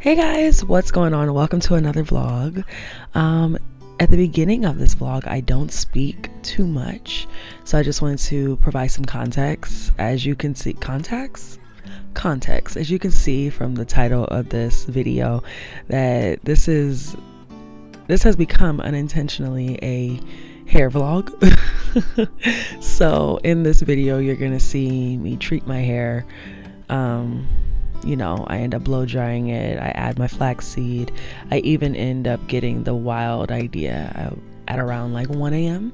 Hey guys, what's going on? Welcome to another vlog. At the beginning of this vlog, I don't speak too much, so I just wanted to provide some context. As you can see, context, as you can see from the title of this video, that this has become unintentionally a hair vlog. So in this video, you're gonna see me treat my hair. I end up blow drying it. I add my flaxseed. I even end up getting the wild idea at around like 1 a.m.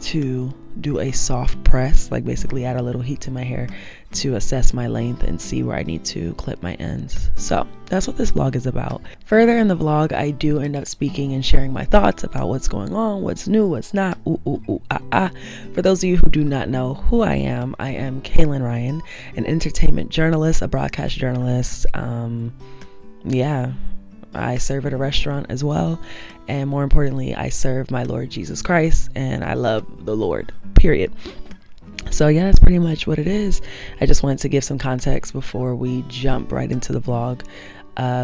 to do a soft press, like basically add a little heat to my hair to assess my length and see where I need to clip my ends. So that's what this vlog is about. Further in the vlog, I do end up speaking and sharing my thoughts about what's going on, what's new, what's not. For those of you who do not know who I am Kaelyn Ryan, an entertainment journalist, a broadcast journalist. I serve at a restaurant as well, and more importantly, I serve my Lord Jesus Christ, and I love the Lord, period. So yeah, that's pretty much what it is. I just wanted to give some context before we jump right into the vlog,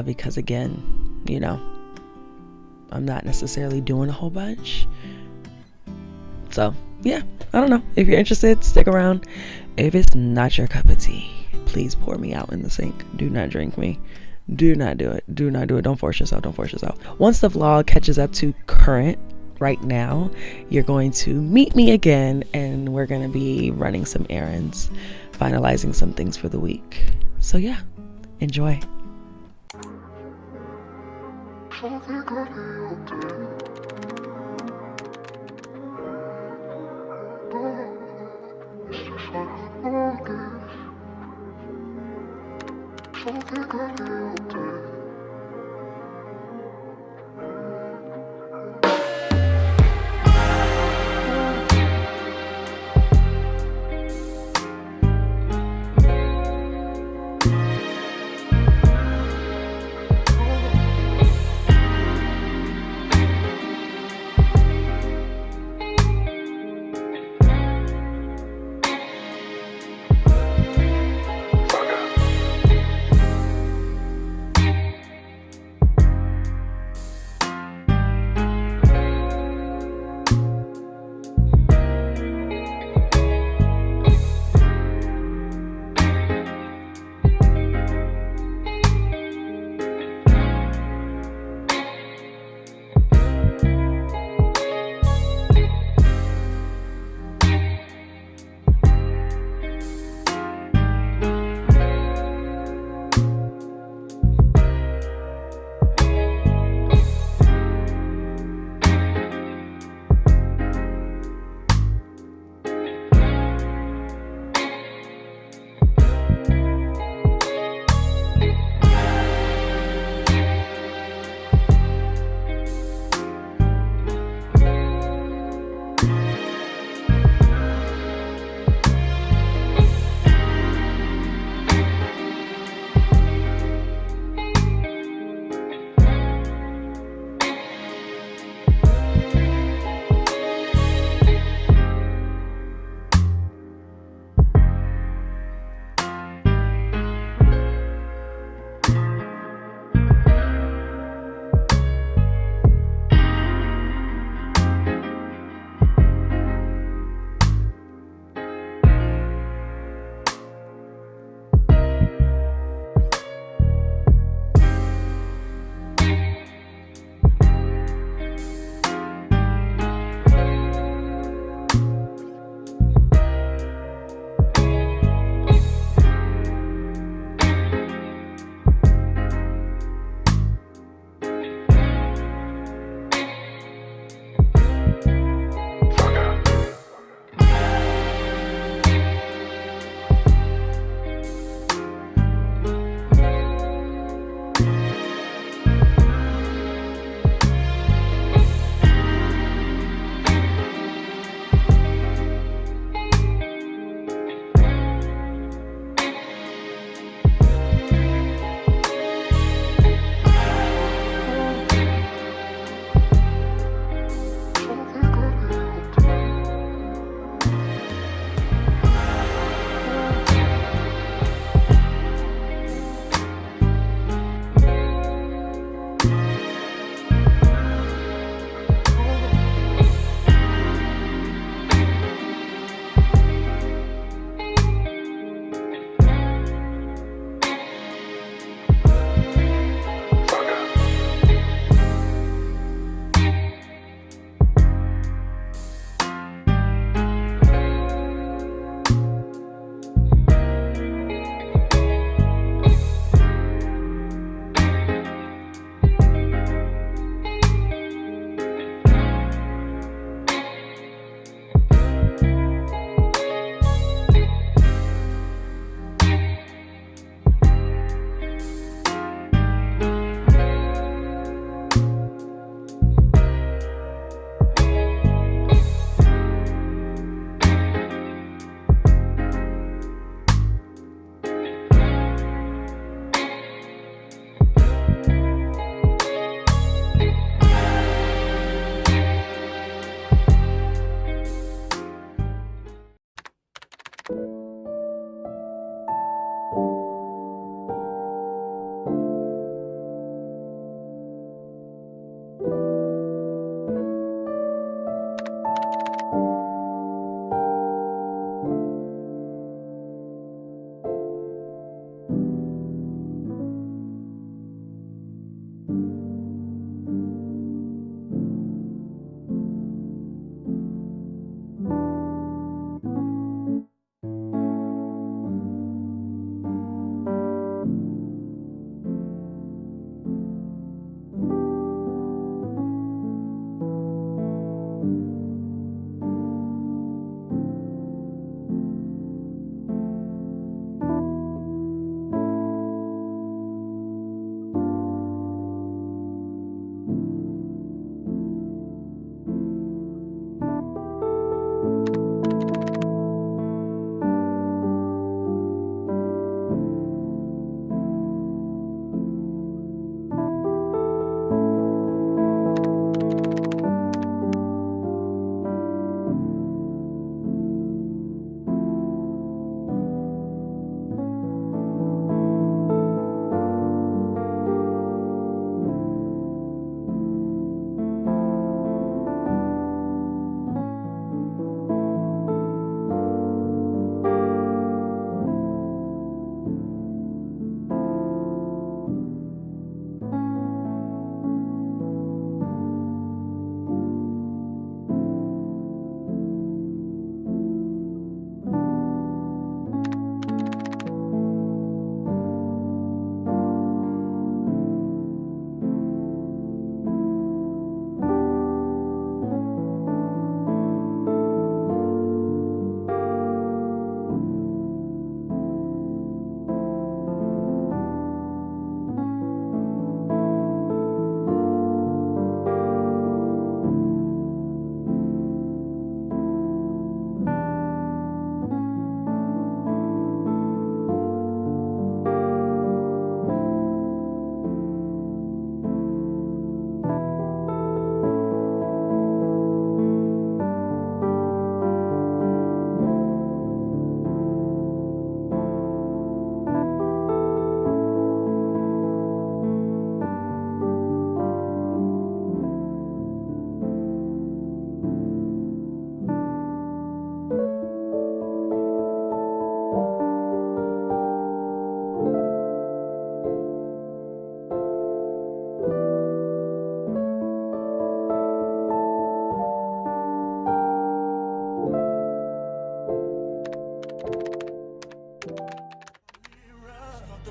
because again, I'm not necessarily doing a whole bunch. So yeah, I don't know. If you're interested, stick around. If it's not your cup of tea, please pour me out in the sink. Do not drink me. Do not do it. Do not do it. Don't force yourself. Don't force yourself. Once the vlog catches up to current right now, you're going to meet me again, and we're going to be running some errands, finalizing some things for the week. So yeah, enjoy.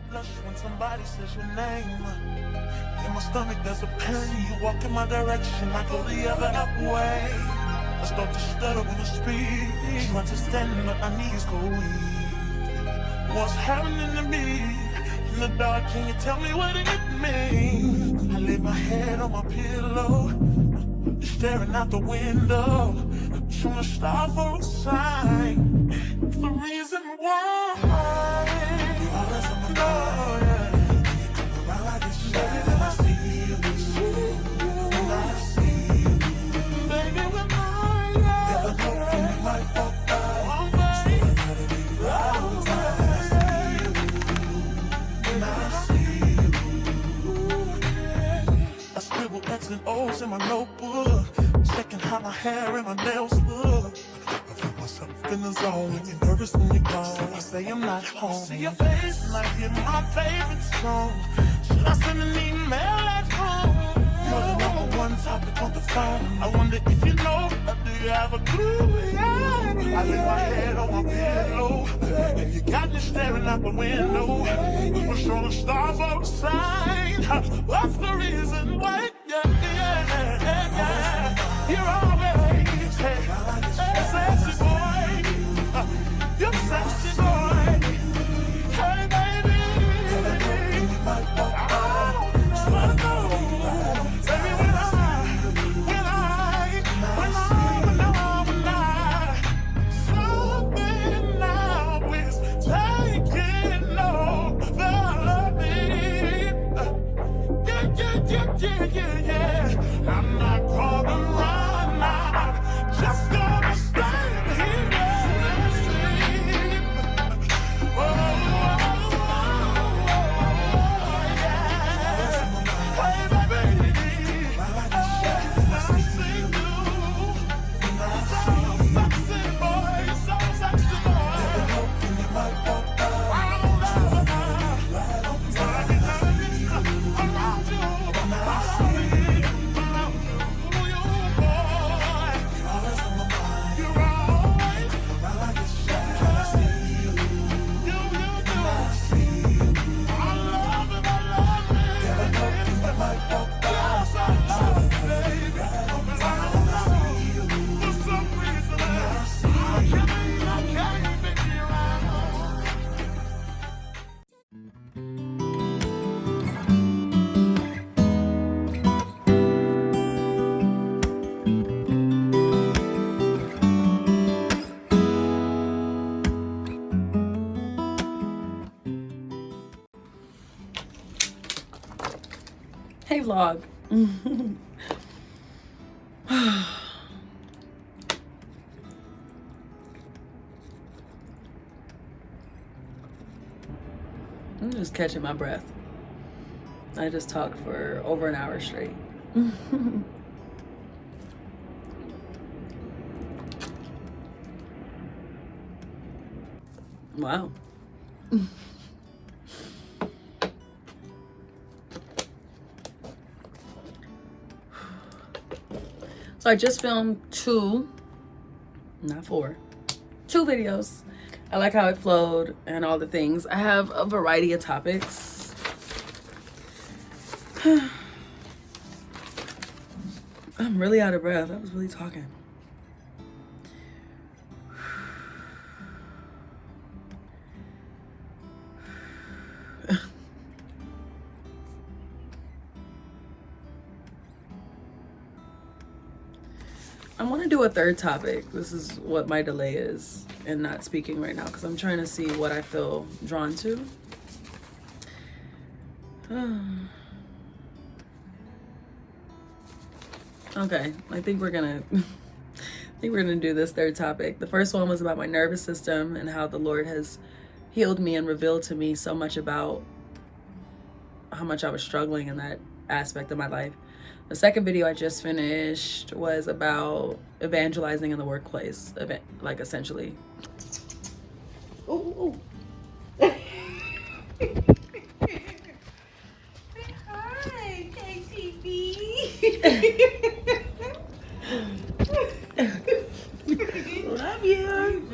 blush when somebody says your name. In my stomach there's a pain. You walk in my direction, I go the other way. I start to stutter when I speak. Try to stand but my knees go weak. What's happening to me? In the dark, can you tell me what it means? I lay my head on my pillow, staring out the window, trying to stop for a sign. It's the reason why. You always on my mind. You come around like it's shy. I see you, and I see you. Baby, when I never know when you might walk by. So I gotta be right on time. I see you, and I see you. I scribble X and O's in my notebook, checking how my hair and my nails look. I feel myself in the zone. When you're nervous when you're gone, I say I'm not home. See your face and I hear my favorite song. Should I send an email at home? You're the number one topic on the phone. I wonder if you know, or do you have a clue? Yeah. I lay my head on my pillow, and you got me staring out the window. We're showing stars on the sign. What's the reason why? You're always sexy boy. You're sexy boy. Hey baby, I just wanna know, baby, when something now is taking over me. Yeah. I'm not gonna run out, just gonna stand here and sleep. Yeah. Hey, baby, I see you. So sexy, boy, so sexy, boy. I don't know. Around you. Hey vlog. I'm just catching my breath. I just talked for over an hour straight. Wow. So I just filmed 2, not 4, 2 videos. I like how it flowed and all the things. I have a variety of topics. I'm really out of breath. I was really talking. I want to do a third topic. This is what my delay is in not speaking right now, because I'm trying to see what I feel drawn to. Okay, I think we're gonna do this third topic. The first one was about my nervous system and how the Lord has healed me and revealed to me so much about how much I was struggling in that aspect of my life. The second video I just finished was about evangelizing in the workplace, like essentially. Ooh. Hi, KTV. Love you.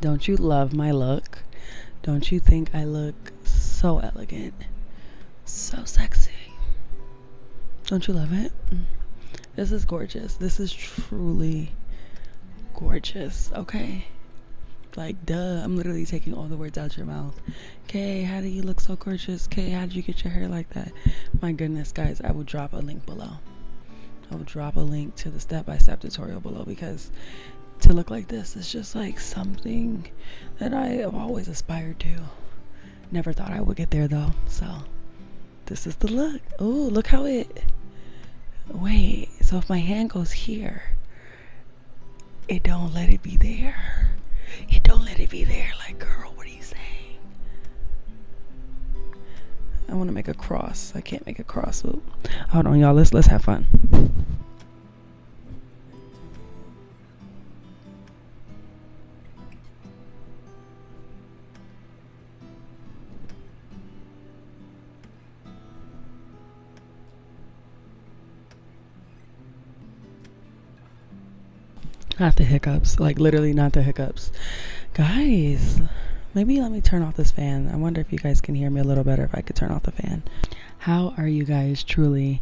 Don't you love my look? Don't you think I look so elegant? So sexy. Don't you love it? This is gorgeous. This is truly gorgeous, okay? Like, duh, I'm literally taking all the words out your mouth. Okay, how do you look so gorgeous? Okay, how did you get your hair like that? My goodness, guys, I will drop a link below. I will drop a link to the step-by-step tutorial below, because to look like this is just like something that I have always aspired to. Never thought I would get there though, so this is the look. Oh, look how it, wait, so if my hand goes here, it don't let it be there. It don't let it be there. Like, girl, what are you saying? I want to make a cross. I can't make a cross. Hold on, y'all. Let's have fun. Not the hiccups, like literally not the hiccups. Guys, maybe let me turn off this fan. I wonder if you guys can hear me a little better if I could turn off the fan. How are you guys truly?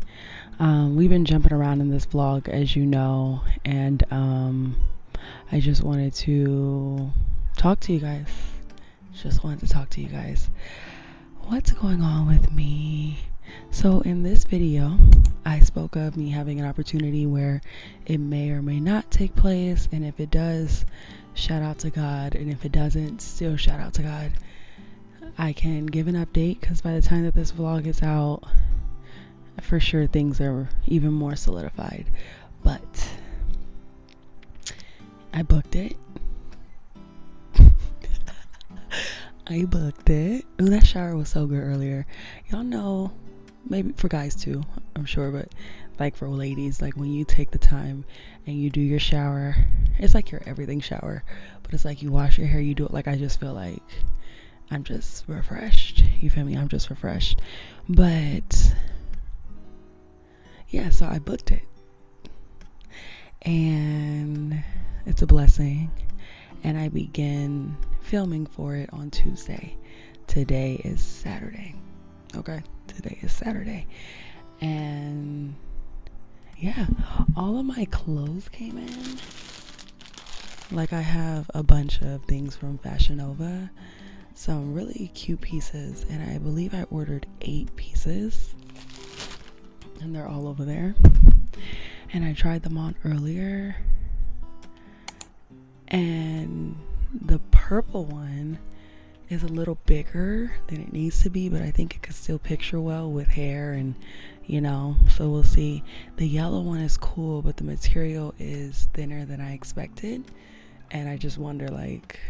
We've been jumping around in this vlog, as you know, and I just wanted to talk to you guys. What's going on with me? So in this video, I spoke of me having an opportunity where it may or may not take place, and if it does, shout out to God, and if it doesn't, still shout out to God. I can give an update because by the time that this vlog is out, for sure things are even more solidified, but I booked it. I booked it. Ooh, that shower was so good earlier. Y'all know, maybe for guys too, I'm sure, but like for ladies, like when you take the time and you do your shower, it's like your everything shower, but it's like you wash your hair, you do it, like I just feel like I'm just refreshed. You feel me? I'm just refreshed. But yeah, so I booked it, and it's a blessing, and I began filming for it on Tuesday. Today is Saturday. Okay, today is Saturday, and yeah, all of my clothes came in. Like, I have a bunch of things from Fashion Nova, some really cute pieces, and I believe I ordered 8 pieces, and they're all over there. And I tried them on earlier, and the purple one is a little bigger than it needs to be, but I think it could still picture well with hair, and you know, so we'll see. The yellow one is cool, but the material is thinner than I expected, and I just wonder, like,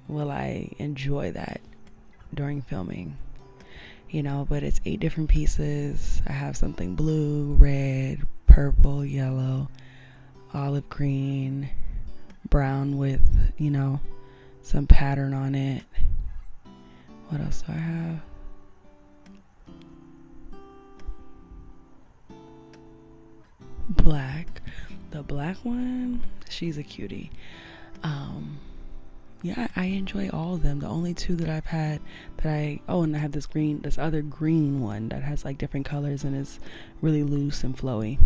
will I enjoy that during filming? You know, but it's 8 different pieces. I have something blue, red, purple, yellow, olive green, brown with, you know, some pattern on it. What else do I have? Black. The black one, she's a cutie. Yeah, I enjoy all of them. The only 2 that I've had that and I have this other green one that has like different colors and is really loose and flowy.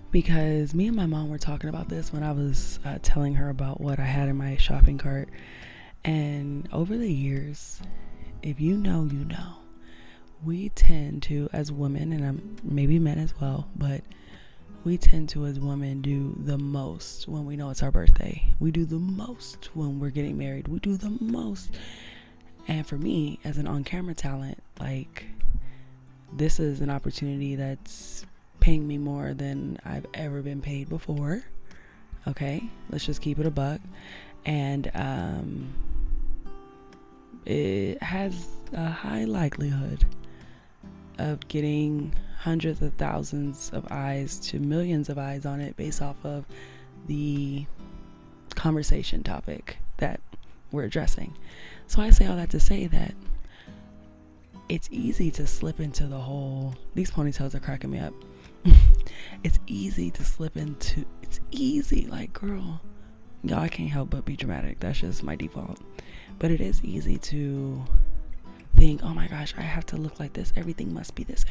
Because me and my mom were talking about this when I was telling her about what I had in my shopping cart. And over the years, if you know, you know, we tend to, as women, and maybe men as well, but we tend to, as women, do the most when we know it's our birthday. We do the most when we're getting married. We do the most. And for me, as an on-camera talent, like, this is an opportunity that's paying me more than I've ever been paid before. Okay, let's just keep it a buck. And it has a high likelihood of getting hundreds of thousands of eyes to millions of eyes on it based off of the conversation topic that we're addressing. So I say all that to say that it's easy to slip into the whole, these ponytails are cracking me up. It's easy to slip into, it's easy, like, girl, Y'all, I can't help but be dramatic. That's just my default. But it is easy to think, oh my gosh, I have to look like this. Everything must be this.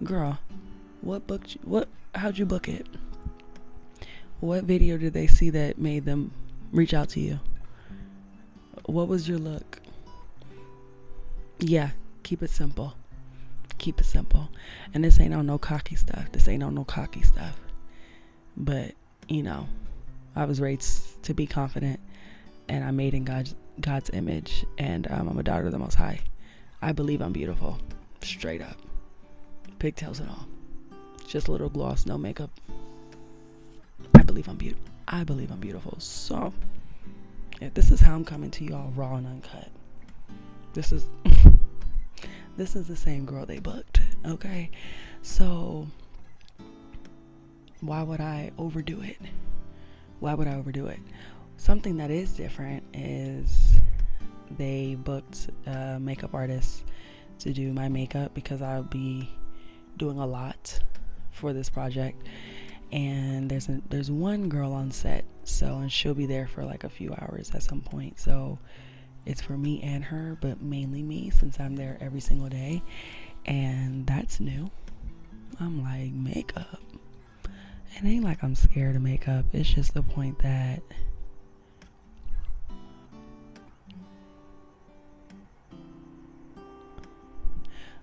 Girl, how'd you book it? What video did they see that made them reach out to you? What was your look? Yeah, keep it simple. Keep it simple. And this ain't on no cocky stuff. But, I was raised to be confident, and I'm made in God's image, and I'm a daughter of the Most High. I believe I'm beautiful. Straight up. Pigtails and all. Just a little gloss, no makeup. I believe I'm beautiful. So, yeah, this is how I'm coming to y'all raw and uncut. This is the same girl they booked, okay? So, why would I overdo it? Something that is different is they booked a makeup artist to do my makeup because I'll be doing a lot for this project. And there's one girl on set, and she'll be there for like a few hours at some point. So it's for me and her, but mainly me since I'm there every single day. And that's new. I'm like, makeup. It ain't like I'm scared of makeup. It's just the point that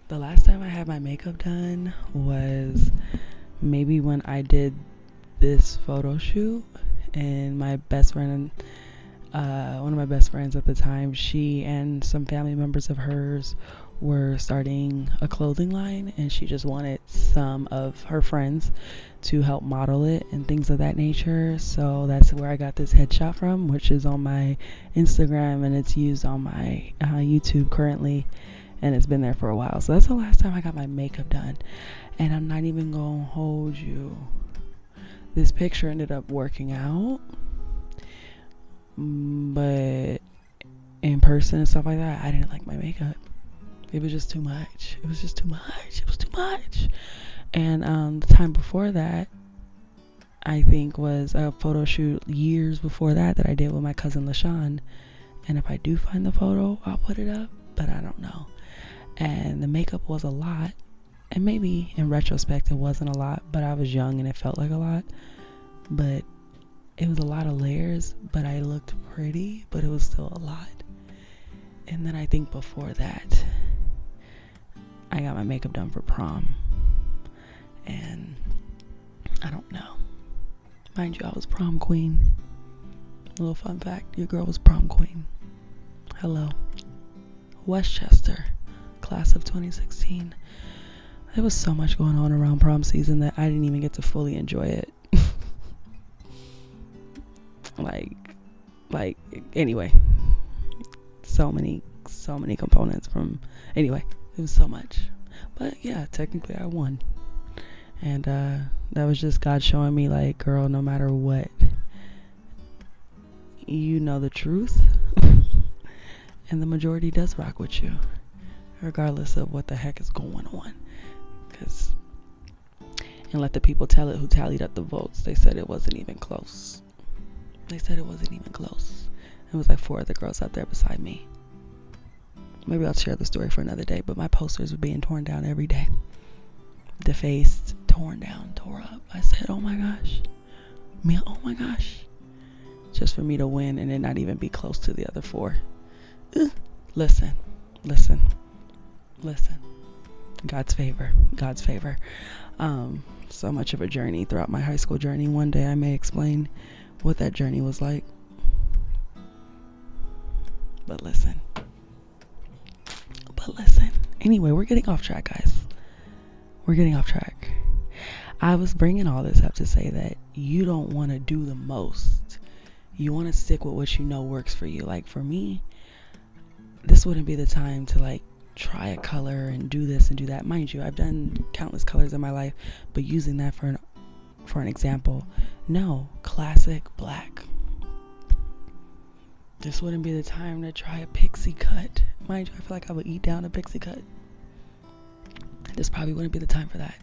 the last time I had my makeup done was maybe when I did this photo shoot, and my best friend, one of my best friends at the time, she and some family members of hers were starting a clothing line, and she just wanted some of her friends to help model it and things of that nature. So that's where I got this headshot from, which is on my Instagram, and it's used on my YouTube currently, and it's been there for a while. So that's the last time I got my makeup done. And I'm not even gonna hold you, this picture ended up working out, but in person and stuff like that, I didn't like my makeup. It was just too much. And the time before that, I think, was a photo shoot years before that I did with my cousin LaShawn. And if I do find the photo, I'll put it up, but I don't know. And the makeup was a lot. And maybe in retrospect it wasn't a lot, but I was young and it felt like a lot. But it was a lot of layers, but I looked pretty, but it was still a lot. And then I think before that, I got my makeup done for prom. And I don't know. Mind you, I was prom queen. A little fun fact, your girl was prom queen. Hello. Westchester, class of 2016. There was so much going on around prom season that I didn't even get to fully enjoy it. Anyway, so many components anyway, it was so much. But yeah, technically I won. And that was just God showing me, like, girl, no matter what, you know the truth. And the majority does rock with you, regardless of what the heck is going on. And let the people tell it who tallied up the votes. They said it wasn't even close. It was like 4 other girls out there beside me. Maybe I'll share the story for another day, but my posters were being torn down every day. Defaced, torn down, tore up. I said, oh my gosh. Just for me to win and then not even be close to the other 4. Listen. God's favor. So much of a journey throughout my high school journey. One day I may explain what that journey was like. But listen. Anyway, we're getting off track, guys. I was bringing all this up to say that you don't want to do the most. You want to stick with what you know works for you. Like for me, this wouldn't be the time to like try a color and do this and do that. Mind you, I've done countless colors in my life, but using that for an example, no, classic black. This wouldn't be the time to try a pixie cut. Mind you, I feel like I would eat down a pixie cut. This probably wouldn't be the time for that.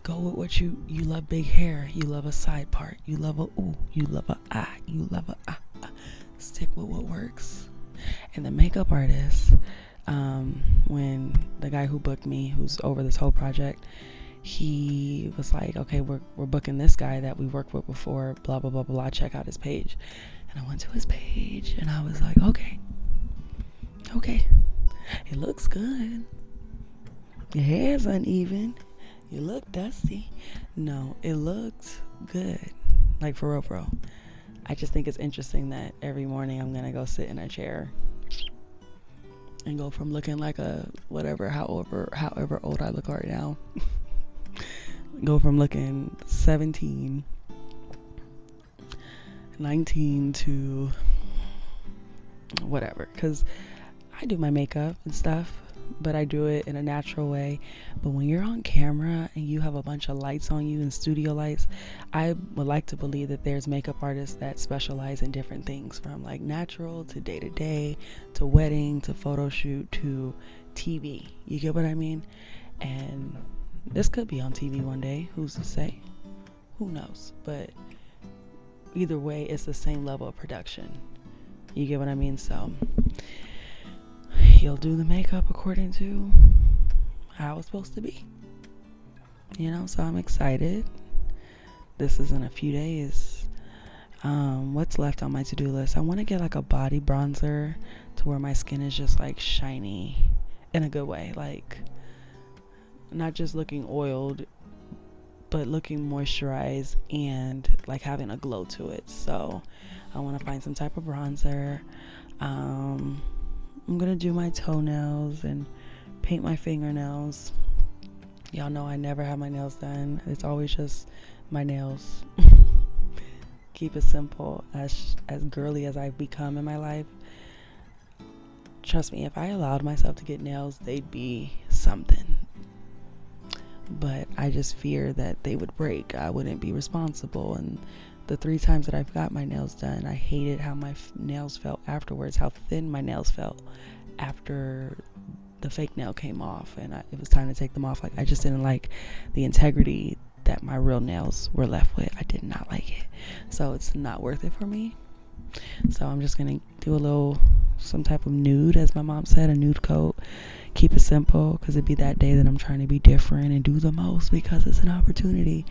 go with what you love. Big hair, you love a side part, you love a ooh, you love a ah, you love a ah. Stick with what works. And the makeup artist, when the guy who booked me, who's over this whole project, he was like, okay, we're booking this guy that we worked with before, blah blah blah blah, check out his page. And I went to his page and I was like, okay, it looks good. Your hair's uneven, you look dusty. No, it looked good, like for real, bro. I just think it's interesting that every morning I'm gonna go sit in a chair and go from looking like a whatever, however old I look right now, go from looking 17, 19 to whatever, because I do my makeup and stuff, but I do it in a natural way. But when you're on camera and you have a bunch of lights on you and studio lights, I would like to believe that there's makeup artists that specialize in different things, from like natural to day-to-day to wedding to photo shoot to TV. You get what I mean? And this could be on TV one day. Who's to say? Who knows? But either way, it's the same level of production. You get what I mean? So he'll do the makeup according to how it's supposed to be, so I'm excited. This is in a few days. What's left on my to-do list? I want to get like a body bronzer to where my skin is just like shiny in a good way, like not just looking oiled, but looking moisturized and like having a glow to it. So I want to find some type of bronzer. I'm gonna do my toenails and paint my fingernails. Y'all know I never have my nails done. It's always just my nails. Keep it simple. As girly as I've become in my life, trust me, if I allowed myself to get nails, they'd be something. But I just fear that they would break. I wouldn't be responsible. And the 3 times that I've got my nails done, I hated how my nails felt afterwards, how thin my nails felt after the fake nail came off and it was time to take them off. Like, I just didn't like the integrity that my real nails were left with. I did not like it. So it's not worth it for me. So I'm just going to do some type of nude, as my mom said, a nude coat. Keep it simple, because it'd be that day that I'm trying to be different and do the most, because it's an opportunity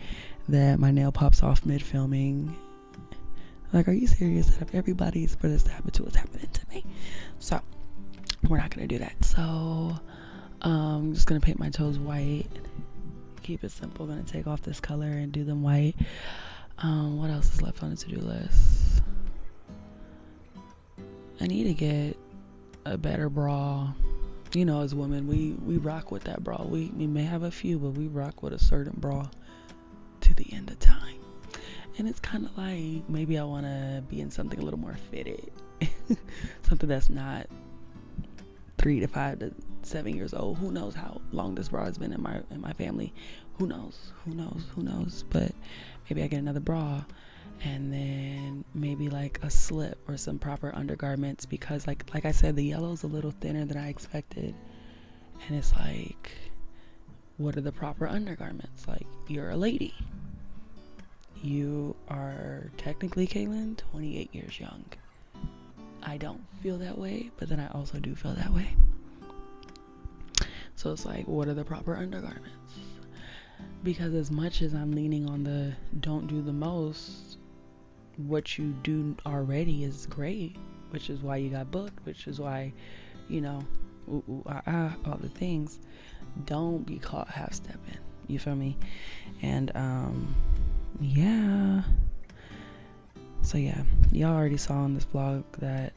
that my nail pops off mid-filming. Like, are you serious? Out of everybody's for this to happen to, it's happening to me. So we're not going to do that. So I'm just going to paint my toes white. Keep it simple. Going to take off this color and do them white. What else is left on the to-do list? I need to get a better bra. As women, we rock with that bra. We may have a few, but we rock with a certain bra to the end of time. And it's kind of like, maybe I want to be in something a little more fitted. Something that's not 3 to 5 to 7 years old. Who knows how long this bra has been in my family? Who knows? But maybe I get another bra, and then maybe like a slip or some proper undergarments, because like I said, the yellow's a little thinner than I expected. And it's like, what are the proper undergarments? Like, you're a lady. You are technically, Kaelyn, 28 years young. I don't feel that way, but then I also do feel that way. So it's like, what are the proper undergarments? Because as much as I'm leaning on the don't do the most, what you do already is great, which is why you got booked, which is why, all the things. Don't be caught half stepping. You feel me? And yeah. So yeah, y'all already saw in this vlog that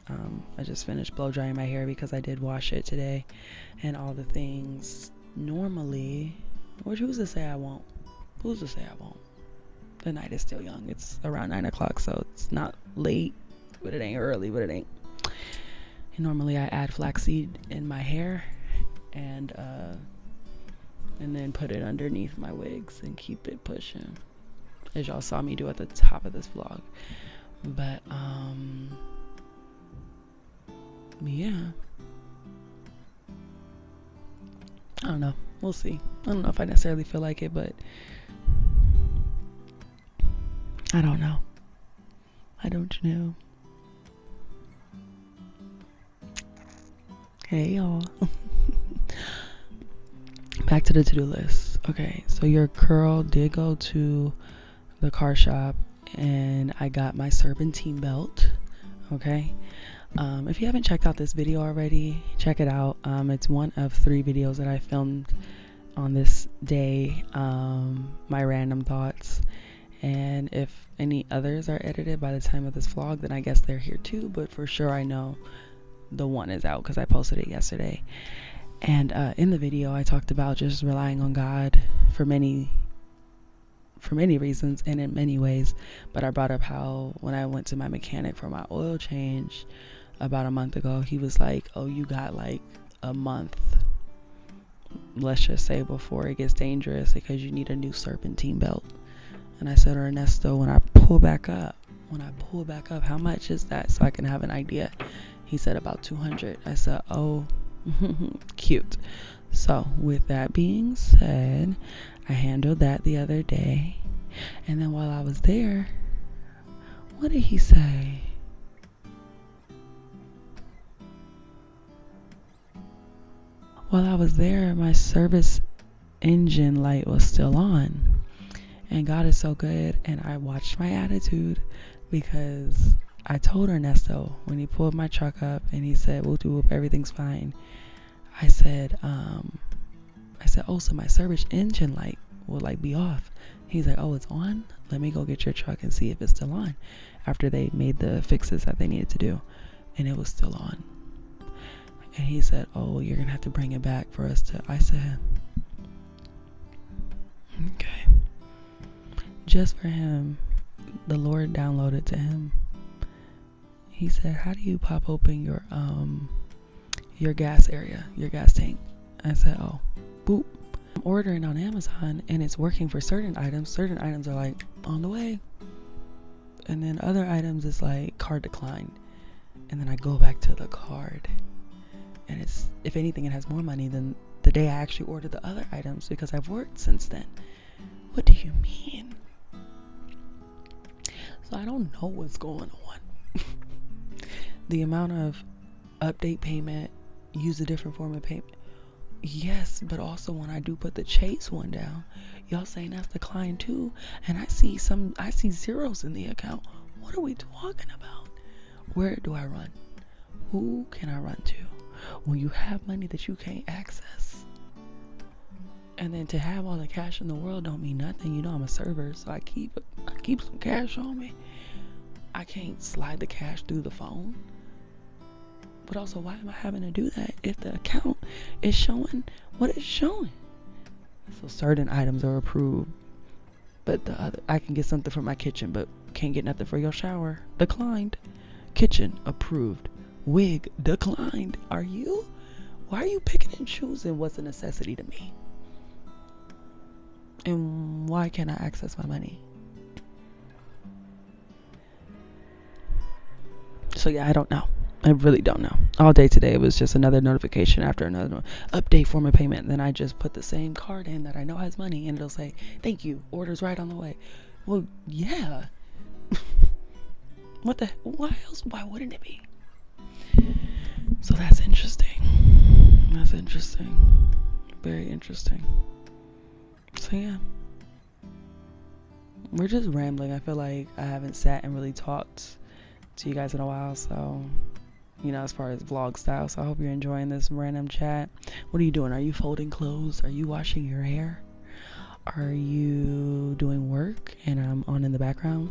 I just finished blow drying my hair, because I did wash it today and all the things. Normally, who's to say I won't? Who's to say I won't? The night is still young. It's around 9 o'clock, so it's not late, but it ain't early, but it ain't. And normally I add flaxseed in my hair and then put it underneath my wigs and keep it pushing, as y'all saw me do at the top of this vlog. But yeah, I don't know, we'll see. I don't know if I necessarily feel like it, but I don't know. I don't know. Hey y'all. Back to the to-do list. Okay, so your girl did go to the car shop and I got my serpentine belt. Okay. If you haven't checked out this video already, check it out. It's one of 3 videos that I filmed on this day, my random thoughts. And if any others are edited by the time of this vlog, then I guess they're here too. But for sure, I know the one is out because I posted it yesterday. And in the video, I talked about just relying on God for many reasons and in many ways. But I brought up how when I went to my mechanic for my oil change about a month ago, he was like, oh, you got like a month, let's just say, before it gets dangerous because you need a new serpentine belt. And I said, Ernesto, when I pull back up, how much is that, so I can have an idea? He said about 200. I said, oh, cute. So with that being said, I handled that the other day. And then while I was there, what did he say? While I was there, my service engine light was still on. And God is so good. And I watched my attitude because I told Ernesto when he pulled my truck up and he said, whoop, whoop, everything's fine. I said, oh, so my service engine light will like be off. He's like, oh, it's on? Let me go get your truck and see if it's still on, after they made the fixes that they needed to do. And it was still on. And he said, oh, you're going to have to bring it back for us to, I said, okay. Just for him, the Lord downloaded to him. He said, how do you pop open your gas area, your gas tank? I said, oh, boop. I'm ordering on Amazon and it's working for certain items. Certain items are like on the way. And then other items is like card declined. And then I go back to the card. And it's, if anything, it has more money than the day I actually ordered the other items because I've worked since then. What do you mean? So I don't know what's going on. The amount of update payment, use a different form of payment. Yes, but also when I do put the Chase one down, y'all saying that's declined too. And I see zeros in the account. What are we talking about? Where do I run? Who can I run to when you have money that you can't access? And then to have all the cash in the world don't mean nothing. You know, I'm a server, so I keep some cash on me. I can't slide the cash through the phone. But also, why am I having to do that if the account is showing what it's showing? So certain items are approved, but the other, I can get something for my kitchen, but can't get nothing for your shower. Declined. Kitchen approved. Wig declined. Are you? Why are you picking and choosing what's a necessity to me? And why can't I access my money? So yeah, I don't know. I really don't know. All day today it was just another notification after another update form of payment. Then I just put the same card in that I know has money and it'll say, thank you, order's right on the way. Well, yeah. Why else? Why wouldn't it be? So that's interesting. That's interesting. Very interesting. So yeah. We're just rambling. I feel like I haven't sat and really talked to you guys in a while, so you know, as far as vlog style. So I hope you're enjoying this random chat. What are you doing? Are you folding clothes? Are you washing your hair? Are you doing work and I'm on in the background?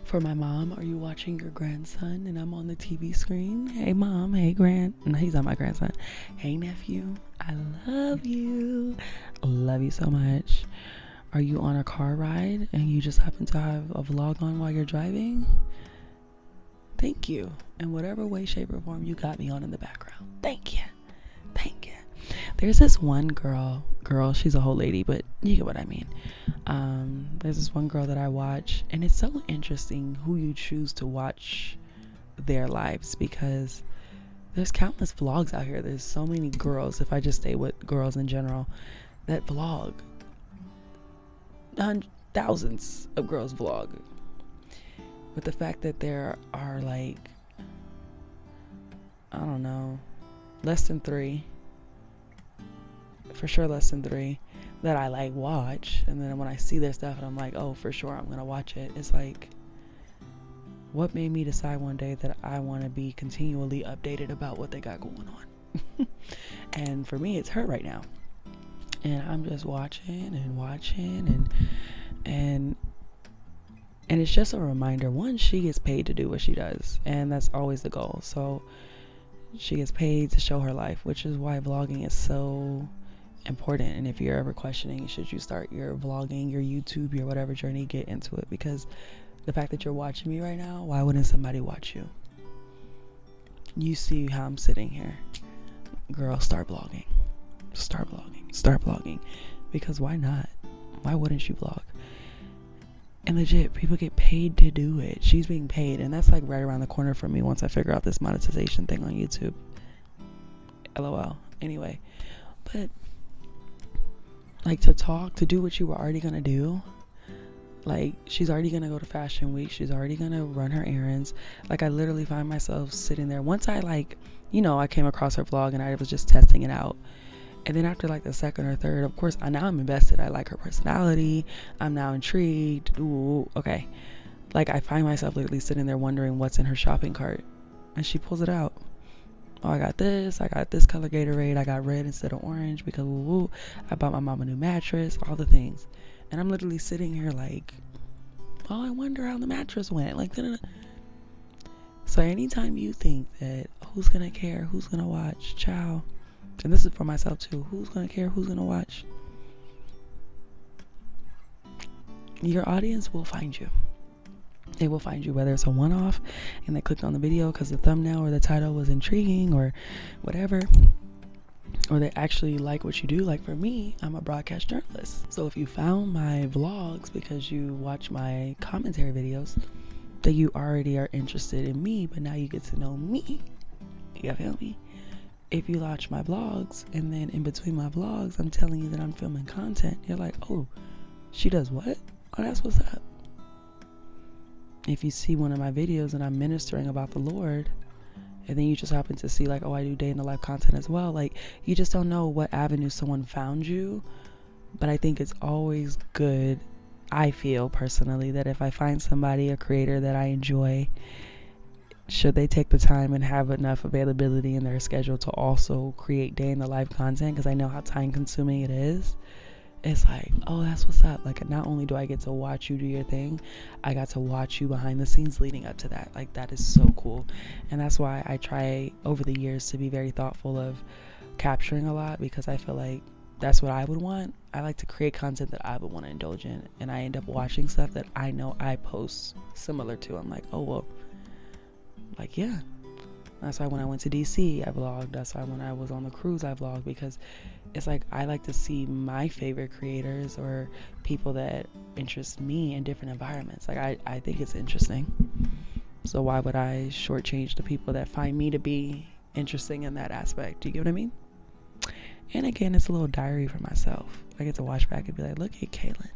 For my mom, are you watching your grandson and I'm on the TV screen? Hey mom, hey no, he's not my grandson. Hey nephew, I love you. Love you so much. Are you on a car ride and you just happen to have a vlog on while you're driving? Thank you. In whatever way, shape, or form you got me on in the background. Thank you. Thank you. There's this one girl, she's a whole lady, but you get what I mean. There's this one girl that I watch, and it's so interesting who you choose to watch their lives, because there's countless vlogs out here. There's so many girls, if I just stay with girls in general, that vlog. thousands of girls vlog. But the fact that there are like, I don't know, less than 3, for sure less than 3 that I like watch, and then when I see their stuff and I'm like, oh, for sure I'm gonna watch it, it's like, what made me decide one day that I want to be continually updated about what they got going on? And for me, it's her right now, and I'm just watching and it's just a reminder. One, she gets paid to do what she does, and that's always the goal. So she gets paid to show her life, which is why vlogging is so important. And if you're ever questioning, should you start your vlogging, your YouTube, your whatever journey, get into it, because the fact that you're watching me right now, why wouldn't somebody watch you? You see how I'm sitting here. Girl, start vlogging, because why not? Why wouldn't you vlog? And legit, people get paid to do it. She's being paid, and that's like right around the corner for me once I figure out this monetization thing on YouTube. LOL. Anyway, but like, to do what you were already gonna do. Like, she's already gonna go to Fashion Week. She's already gonna run her errands. Like, I literally find myself sitting there. Once I I came across her vlog and I was just testing it out. And then after like the second or third, of course, I'm invested. I like her personality. I'm now intrigued. Ooh, okay. Like, I find myself literally sitting there wondering what's in her shopping cart. And she pulls it out. Oh, I got this color Gatorade. I got red instead of orange because I bought my mom a new mattress, all the things. And I'm literally sitting here like, oh, I wonder how the mattress went. Like, da-da-da. So anytime you think that who's going to care, who's going to watch, child, and this is for myself too, who's going to care, who's going to watch, your audience will find you. They will find you, whether it's a one-off and they clicked on the video because the thumbnail or the title was intriguing or whatever, or they actually like what you do. Like, for me, I'm a broadcast journalist. So if you found my vlogs because you watch my commentary videos, that you already are interested in me, but now you get to know me. You feel me? If you watch my vlogs and then in between my vlogs, I'm telling you that I'm filming content, you're like, oh, she does what? Oh, that's what's up. If you see one of my videos and I'm ministering about the Lord, and then you just happen to see like, oh, I do day in the life content as well. Like, you just don't know what avenue someone found you. But I think it's always good, I feel personally, that if I find somebody, a creator that I enjoy, should they take the time and have enough availability in their schedule to also create day in the life content, because I know how time consuming it is, it's like, oh, that's what's up. Like, not only do I get to watch you do your thing, I got to watch you behind the scenes leading up to that. Like, that is so cool. And that's why I try over the years to be very thoughtful of capturing a lot, because I feel like that's what I would want. I like to create content that I would want to indulge in, and I end up watching stuff that I know I post similar to. I'm like, oh, well, like, yeah. That's why when I went to DC, I vlogged. That's why when I was on the cruise, I vlogged, because it's like, I like to see my favorite creators or people that interest me in different environments. Like, I think it's interesting. So why would I shortchange the people that find me to be interesting in that aspect? Do you get what I mean? And again, it's a little diary for myself. I get to watch back and be like, look at Kaelyn.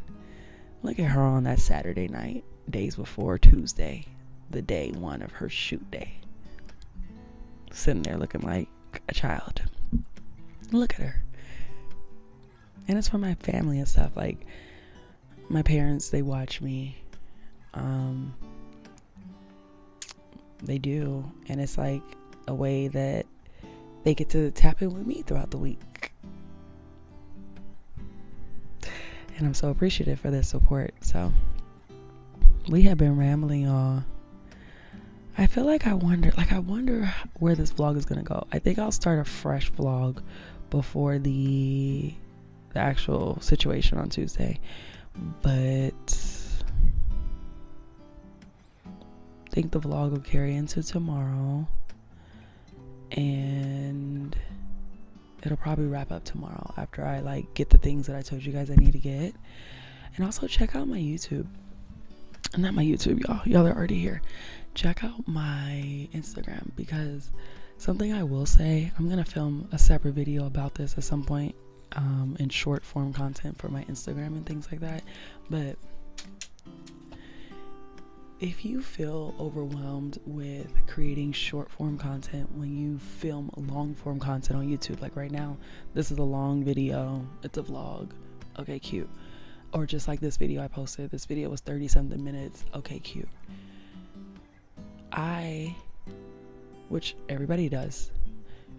Look at her on that Saturday night, days before Tuesday, the day one of her shoot day. Sitting there looking like a child. Look at her. And it's for my family and stuff. Like, my parents, they watch me. They do. And it's like a way that they get to tap in with me throughout the week. And I'm so appreciative for their support. So we have been rambling on. I feel like I wonder where this vlog is going to go. I think I'll start a fresh vlog before the actual situation on Tuesday. But I think the vlog will carry into tomorrow. And it'll probably wrap up tomorrow after I like get the things that I told you guys I need to get. And also check out my YouTube. Not my YouTube, y'all are already here. Check out my Instagram, because something I will say, I'm gonna film a separate video about this at some point, in short form content for my Instagram and things like that. But If you feel overwhelmed with creating short form content when you film long form content on YouTube, like right now, this is a long video, it's a vlog, okay, cute. Or just like this video I posted, this video was 30 something minutes, okay, cute. Which everybody does,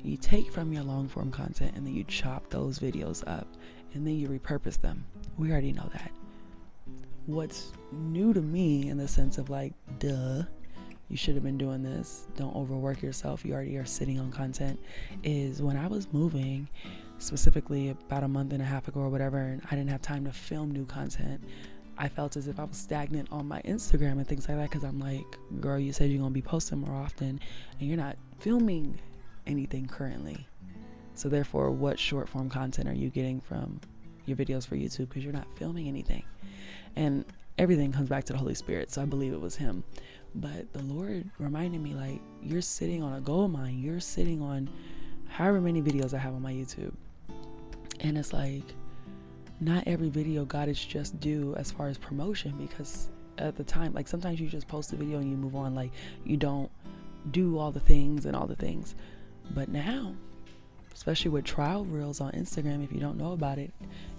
you take from your long form content and then you chop those videos up and then you repurpose them. We already know that. What's new to me in the sense of like, duh, you should have been doing this, don't overwork yourself, you already are sitting on content, is when I was moving, specifically about a month and a half ago or whatever, and I didn't have time to film new content, I felt as if I was stagnant on my Instagram and things like that, because I'm like, girl, you said you're going to be posting more often and you're not filming anything currently. So therefore, what short form content are you getting from your videos for YouTube, because you're not filming anything? And everything comes back to the Holy Spirit, so I believe it was him. But the Lord reminded me, like, you're sitting on a gold mine. You're sitting on however many videos I have on my YouTube. And it's like, not every video God is just due as far as promotion, because at the time, like, sometimes you just post a video and you move on. Like, you don't do all the things and all the things. But now, especially with trial reels on Instagram, if you don't know about it,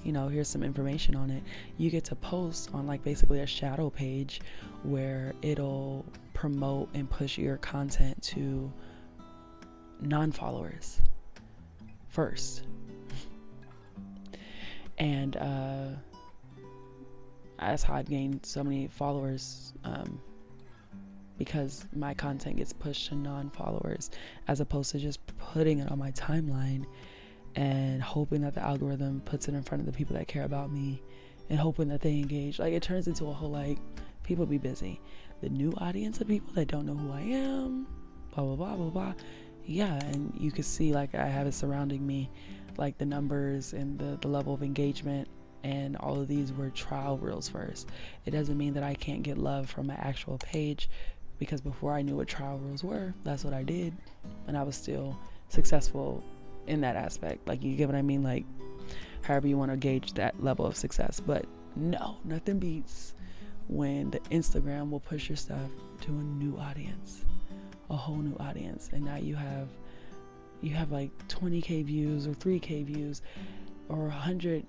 you know, here's some information on it. You get to post on like basically a shadow page where it'll promote and push your content to non-followers first. And that's how I've gained so many followers, because my content gets pushed to non-followers as opposed to just putting it on my timeline and hoping that the algorithm puts it in front of the people that care about me and hoping that they engage. Like, it turns into a whole, like, people be busy. The new audience of people that don't know who I am, blah, blah, blah, blah, blah. Yeah, and you can see, like, I have it surrounding me, like the numbers and the level of engagement, and all of these were trial reels first. It doesn't mean that I can't get love from my actual page, because before I knew what trial reels were, that's what I did, and I was still successful in that aspect. Like, you get what I mean? Like, however you want to gauge that level of success. But no, nothing beats when the Instagram will push your stuff to a new audience, a whole new audience, and now you have like 20k views or 3k views or 100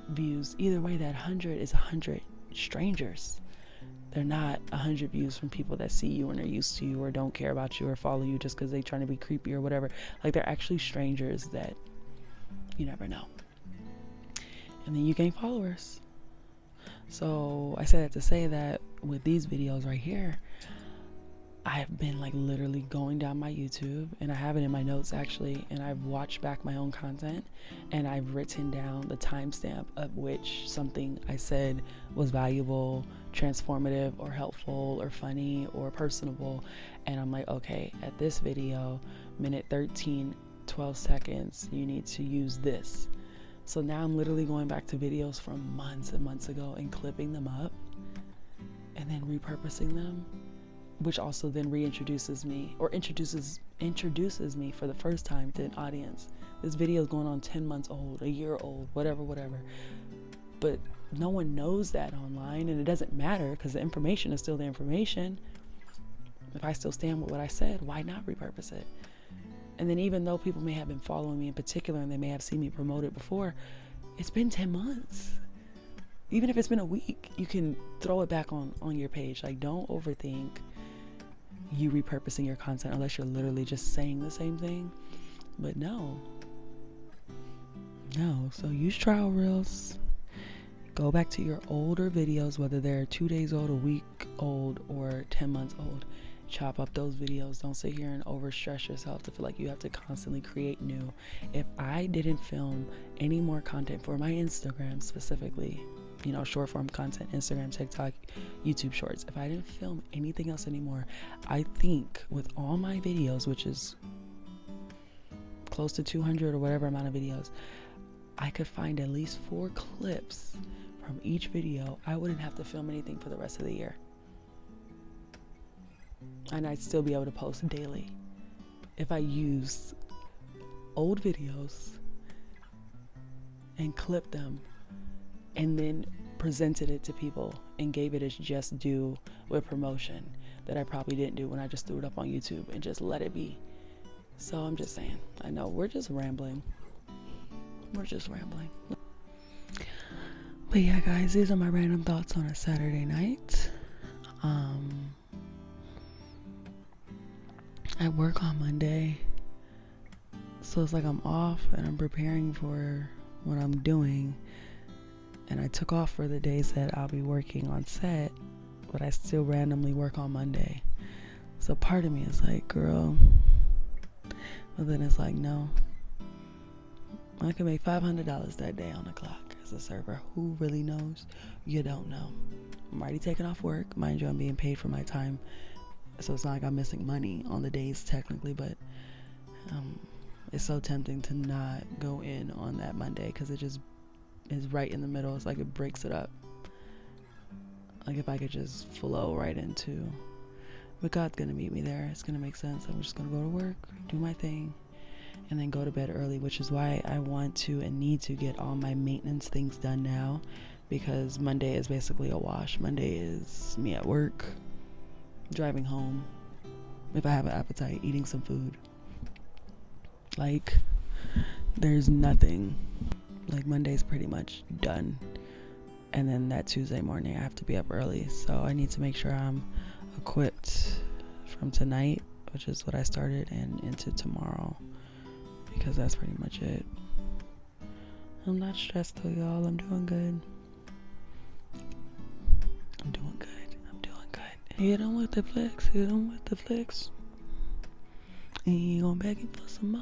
views. Either way, that 100 is 100 strangers. They're not 100 views from people that see you and are used to you or don't care about you or follow you just because they're trying to be creepy or whatever. Like, they're actually strangers that you never know. And then you gain followers. So I say that to say that with these videos right here, I've been like literally going down my YouTube, and I have it in my notes actually, and I've watched back my own content and I've written down the timestamp of which something I said was valuable, transformative, or helpful, or funny, or personable. And I'm like, okay, at this video, minute 13, 12 seconds, you need to use this. So now I'm literally going back to videos from months and months ago and clipping them up and then repurposing them, which also then reintroduces me, or introduces me for the first time to an audience. This video is going on 10 months old, a year old, whatever. But no one knows that online, and it doesn't matter because the information is still the information. If I still stand with what I said, why not repurpose it? And then even though people may have been following me in particular and they may have seen me promote it before, it's been 10 months. Even if it's been a week, you can throw it back on your page. Like, don't overthink you repurposing your content unless you're literally just saying the same thing. But no, so use trial reels. Go back to your older videos, whether they're 2 days old, a week old, or 10 months old. Chop up those videos. Don't sit here and overstress yourself to feel like you have to constantly create new. If I didn't film any more content for my Instagram specifically, you know, short form content, Instagram, TikTok, YouTube shorts, if I didn't film anything else anymore, I think with all my videos, which is close to 200 or whatever amount of videos, I could find at least 4 clips from each video. I wouldn't have to film anything for the rest of the year. And I'd still be able to post daily if I used old videos and clip them and then presented it to people and gave it its just due with promotion that I probably didn't do when I just threw it up on YouTube and just let it be. So I'm just saying, I know we're just rambling. But yeah, guys, these are my random thoughts on a Saturday night. I work on Monday, so it's like I'm off and I'm preparing for what I'm doing. And I took off for the days that I'll be working on set, but I still randomly work on Monday. So part of me is like, girl, but then it's like, no, I can make $500 that day on the clock as a server. Who really knows? You don't know. I'm already taking off work. Mind you, I'm being paid for my time, so it's not like I'm missing money on the days technically, but it's so tempting to not go in on that Monday because it just is right in the middle. It's like it breaks it up. Like if I could just flow right into, but God's gonna meet me there. It's gonna make sense. I'm just gonna go to work, do my thing, and then go to bed early, which is why I want to and need to get all my maintenance things done now, because Monday is basically a wash. Monday is me at work, driving home, if I have an appetite, eating some food. Like, there's nothing. Like, Monday's pretty much done. And then that Tuesday morning I have to be up early, so I need to make sure I'm equipped from tonight, which is what I started, and into tomorrow, because that's pretty much it. I'm not stressed though, y'all. I'm doing good. Hit on with the flex. And you gonna beg it for some more.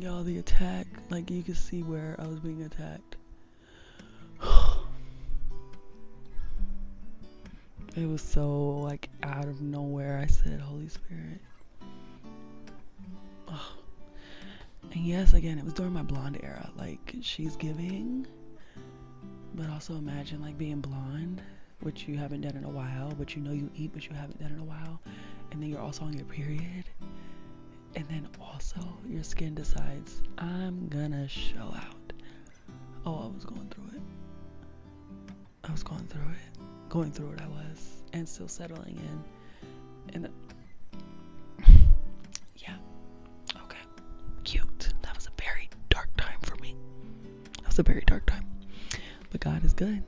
Y'all, the attack, like you could see where I was being attacked. It was so like out of nowhere. I said, Holy Spirit. Oh. And yes, again, it was during my blonde era. Like, she's giving, but also imagine like being blonde, which you haven't done in a while, but you know you eat, but you haven't done in a while, and then you're also on your period, and then also your skin decides, I'm gonna show out. Oh, I was going through it. I was, and still settling in. And yeah, okay, cute. That was a very dark time for me. But God is good.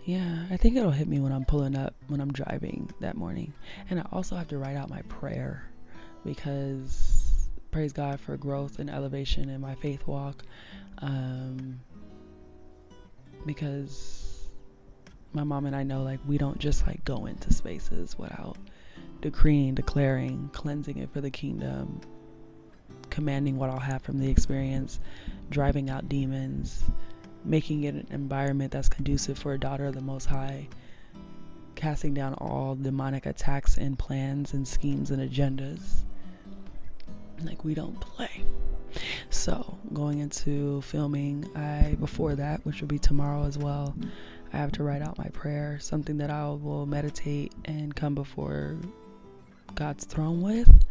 Yeah, I think it'll hit me when I'm pulling up, when I'm driving that morning. And I also have to write out my prayer, because praise God for growth and elevation in my faith walk. Because my mom and I know, like, we don't just like go into spaces without decreeing, declaring, cleansing it for the kingdom, commanding what I'll have from the experience, driving out demons, making it an environment that's conducive for a daughter of the Most High, casting down all demonic attacks and plans and schemes and agendas. Like, we don't play. So going into filming, before that, which will be tomorrow as well, I have to write out my prayer, something that I will meditate and come before God's throne with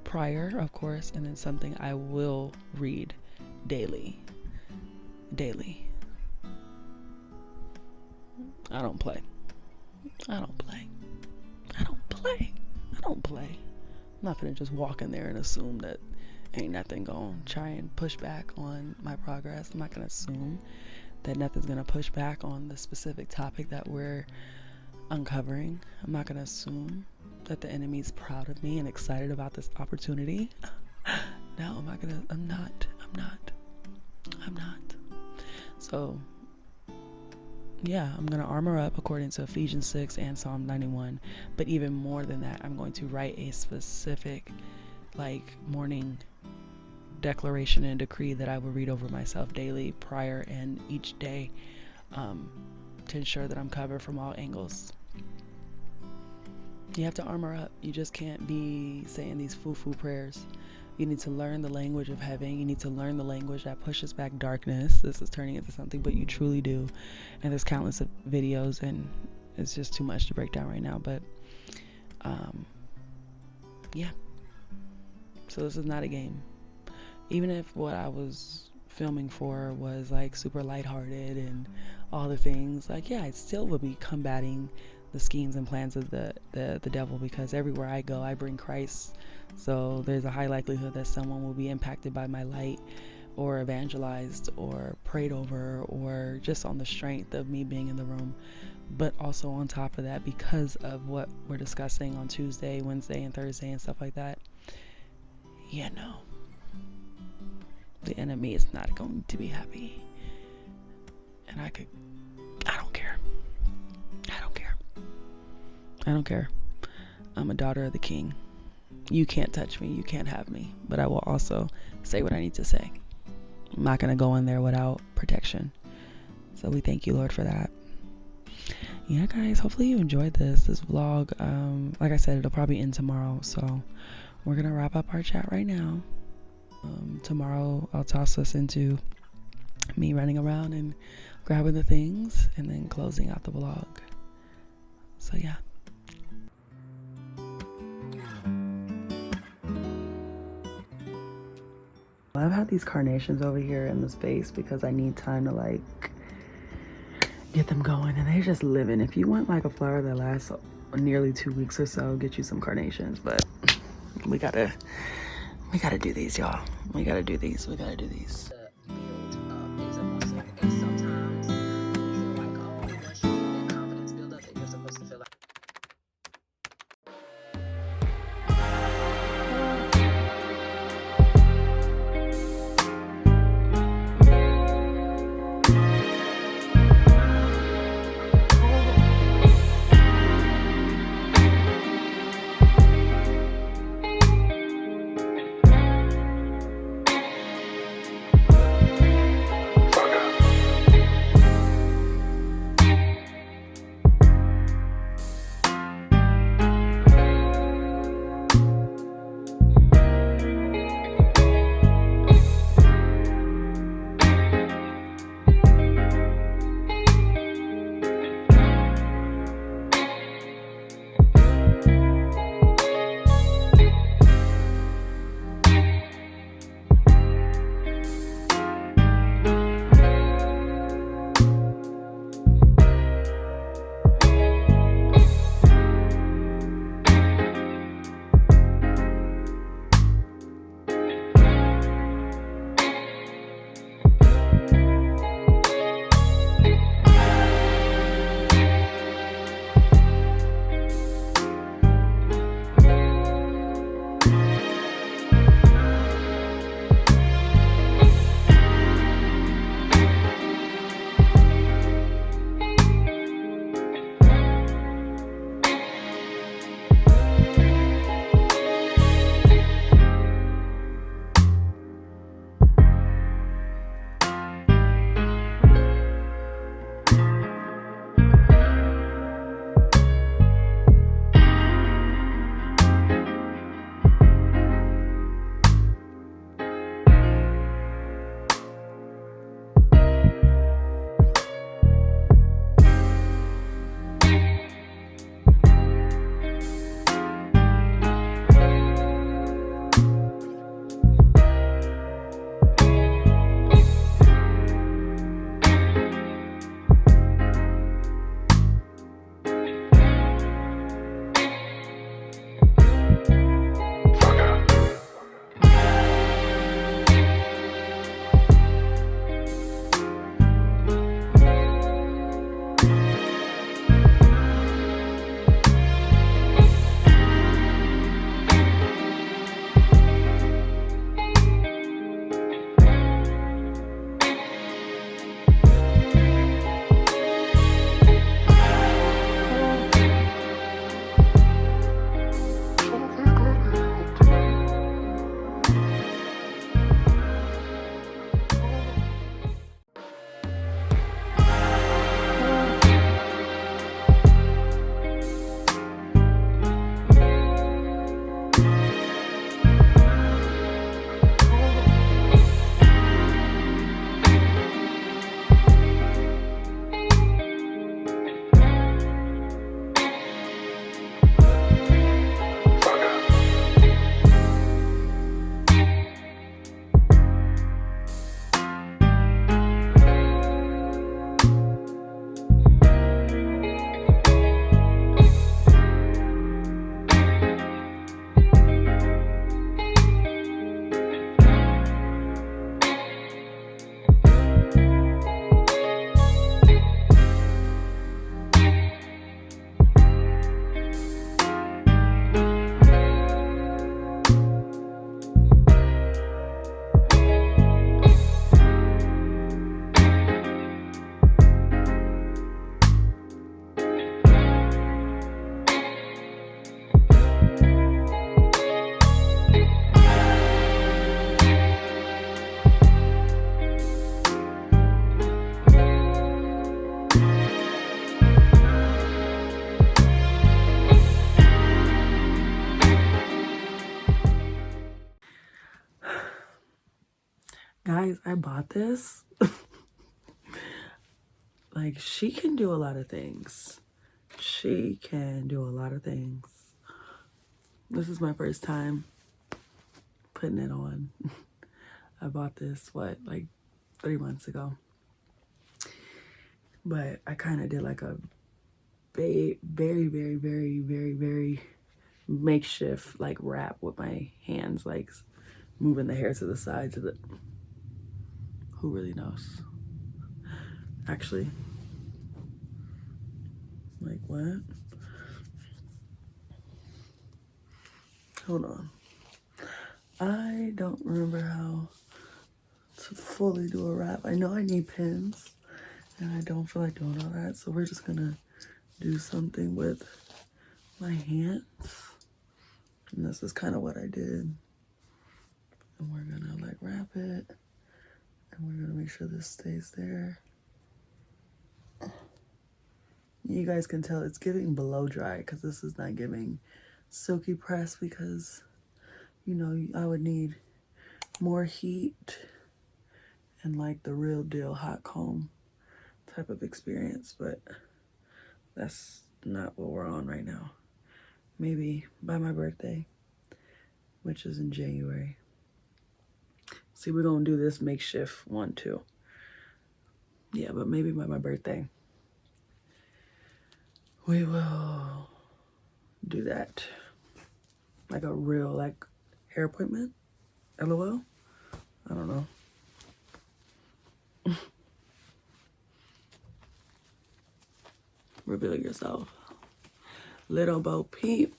prior, of course, and then something I will read daily. I don't play. I'm not gonna just walk in there and assume that ain't nothing gonna try and push back on my progress. I'm not gonna assume that nothing's gonna push back on the specific topic that we're uncovering. I'm not gonna assume that the enemy's proud of me and excited about this opportunity. No, I'm not. So yeah, I'm gonna armor up according to Ephesians 6 and Psalm 91. But even more than that, I'm going to write a specific like morning declaration and decree that I will read over myself daily, prior and each day, to ensure that I'm covered from all angles. You have to armor up. You just can't be saying these foo-foo prayers. You need to learn the language of heaven. You need to learn the language that pushes back darkness. This is turning into something, but you truly do. And there's countless of videos, and it's just too much to break down right now. But yeah. So this is not a game. Even if what I was filming for was like super lighthearted and all the things, like, yeah, I still will be combating the schemes and plans of the devil, because everywhere I go I bring Christ. So there's a high likelihood that someone will be impacted by my light, or evangelized, or prayed over, or just on the strength of me being in the room. But also on top of that, because of what we're discussing on Tuesday, Wednesday, and Thursday and stuff like that, you know, the enemy is not going to be happy. And I don't care. I don't care. I'm a daughter of the King. You can't touch me. You can't have me. But I will also say what I need to say. I'm not going to go in there without protection. So we thank you, Lord, for that. Yeah, guys, hopefully you enjoyed this vlog. Like I said, it'll probably end tomorrow. So we're going to wrap up our chat right now. Tomorrow I'll toss us into me running around and grabbing the things and then closing out the vlog. So yeah. I've had these carnations over here in the space because I need time to like get them going, and they're just living. If you want like a flower that lasts nearly 2 weeks or so, get you some carnations. But we gotta do these, y'all. We gotta do these. guys, I bought this. Like, she can do a lot of things. She can do a lot of things. This is my first time putting it on. I bought this, like 3 months ago. But I kind of did like a very, very, very, very, very makeshift like wrap with my hands, like moving the hair to the sides of it. Who really knows? Actually, like what? Hold on. I don't remember how to fully do a wrap. I know I need pins, and I don't feel like doing all that, so we're just gonna do something with my hands. And this is kind of what I did. And we're gonna like wrap it, and we're gonna make sure this stays there. You guys can tell it's giving blow dry because this is not giving silky press, because you know I would need more heat and like the real deal hot comb type of experience, but that's not what we're on right now. Maybe by my birthday, which is in January. See, we're gonna do this makeshift one too. Yeah, but maybe by my birthday we will do that. Like a real like hair appointment. LOL. I don't know. Reveal yourself. Little Bo Peep.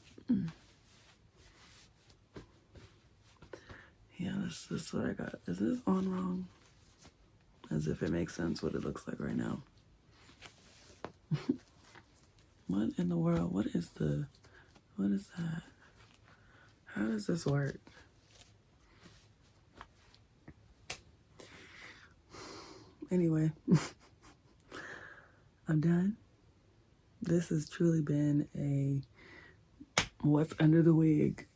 Yeah, this is what I got. Is this on wrong? As if it makes sense what it looks like right now. What in the world? What is that? How does this work? Anyway, I'm done. This has truly been a what's under the wig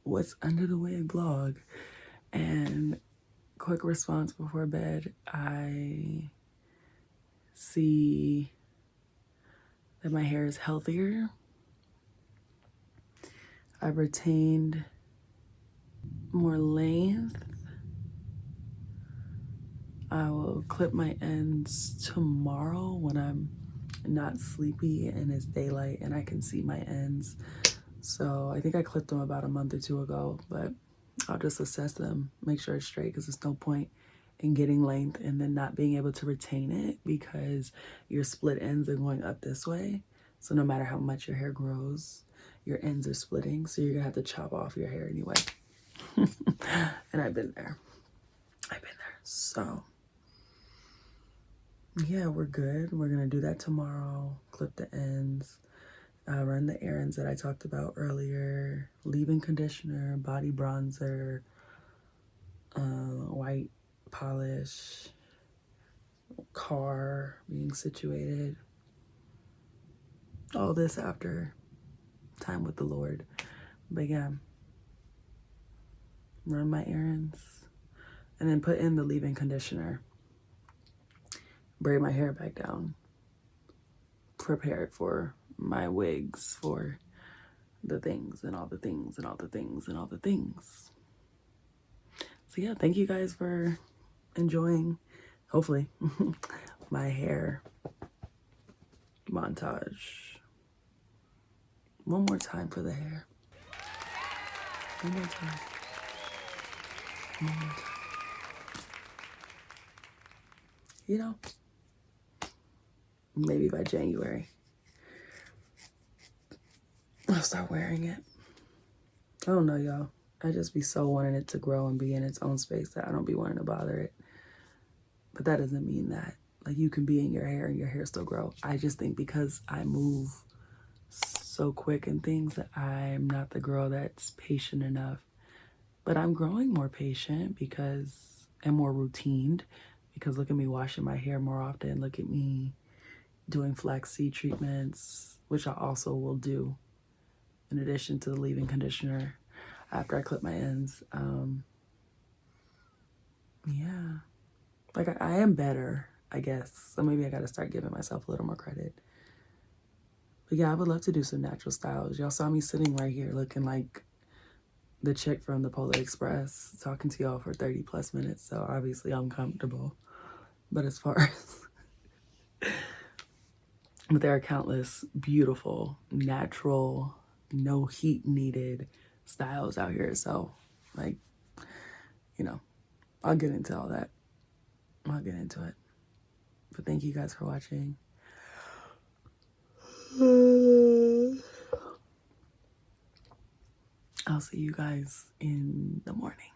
what's under the wig vlog. And quick response before bed, I see that my hair is healthier. I've retained more length. I will clip my ends tomorrow when I'm not sleepy and it's daylight and I can see my ends. So I think I clipped them about a month or two ago, but I'll just assess them, make sure it's straight, because there's no point in getting length and then not being able to retain it because your split ends are going up this way. So no matter how much your hair grows, your ends are splitting. So you're gonna have to chop off your hair anyway. And I've been there. So yeah, we're good. We're gonna do that tomorrow. Clip the ends. Run the errands that I talked about earlier. Leave-in conditioner, body bronzer, white polish, car being situated. All this after time with the Lord. But yeah, run my errands and then put in the leave-in conditioner. Braid my hair back down. Prepare it for my wigs, for the things and all the things and all the things and all the things. So yeah, thank you guys for enjoying, hopefully, my hair montage. One more time for the hair. One more time. One more time. You know, maybe by January I'll start wearing it. I don't know, y'all. I just be so wanting it to grow and be in its own space that I don't be wanting to bother it. But that doesn't mean that like you can be in your hair and your hair still grow. I just think because I move so quick and things that I'm not the girl that's patient enough. But I'm growing more patient because and more routined, because look at me washing my hair more often. Look at me doing flaxseed treatments, which I also will do in addition to the leave-in conditioner after I clip my ends. yeah, like I am better, I guess. So maybe I gotta start giving myself a little more credit. But yeah, I would love to do some natural styles. Y'all saw me sitting right here looking like the chick from the Polar Express, talking to y'all for 30 plus minutes. So obviously I'm comfortable. But as far as, but there are countless beautiful, natural, no heat needed styles out here. So like, you know, I'll get into all that. I'll get into it. But thank you guys for watching. I'll see you guys in the morning.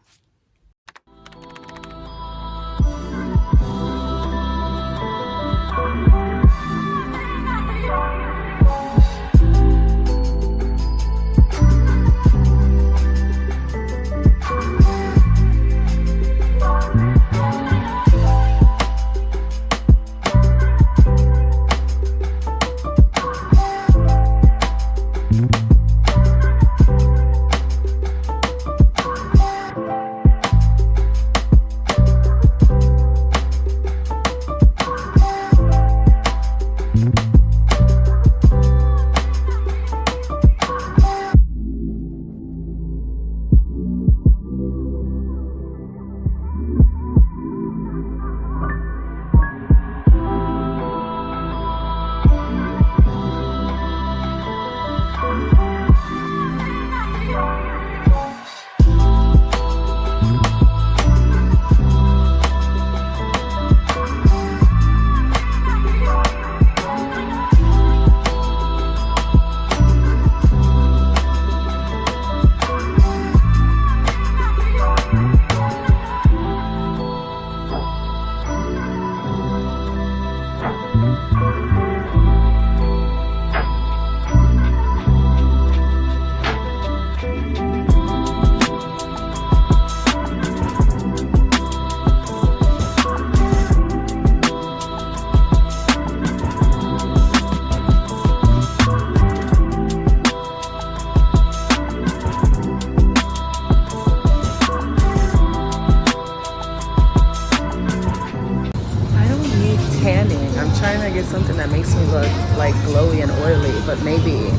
I'm trying to get something that makes me look like glowy and oily, but maybe.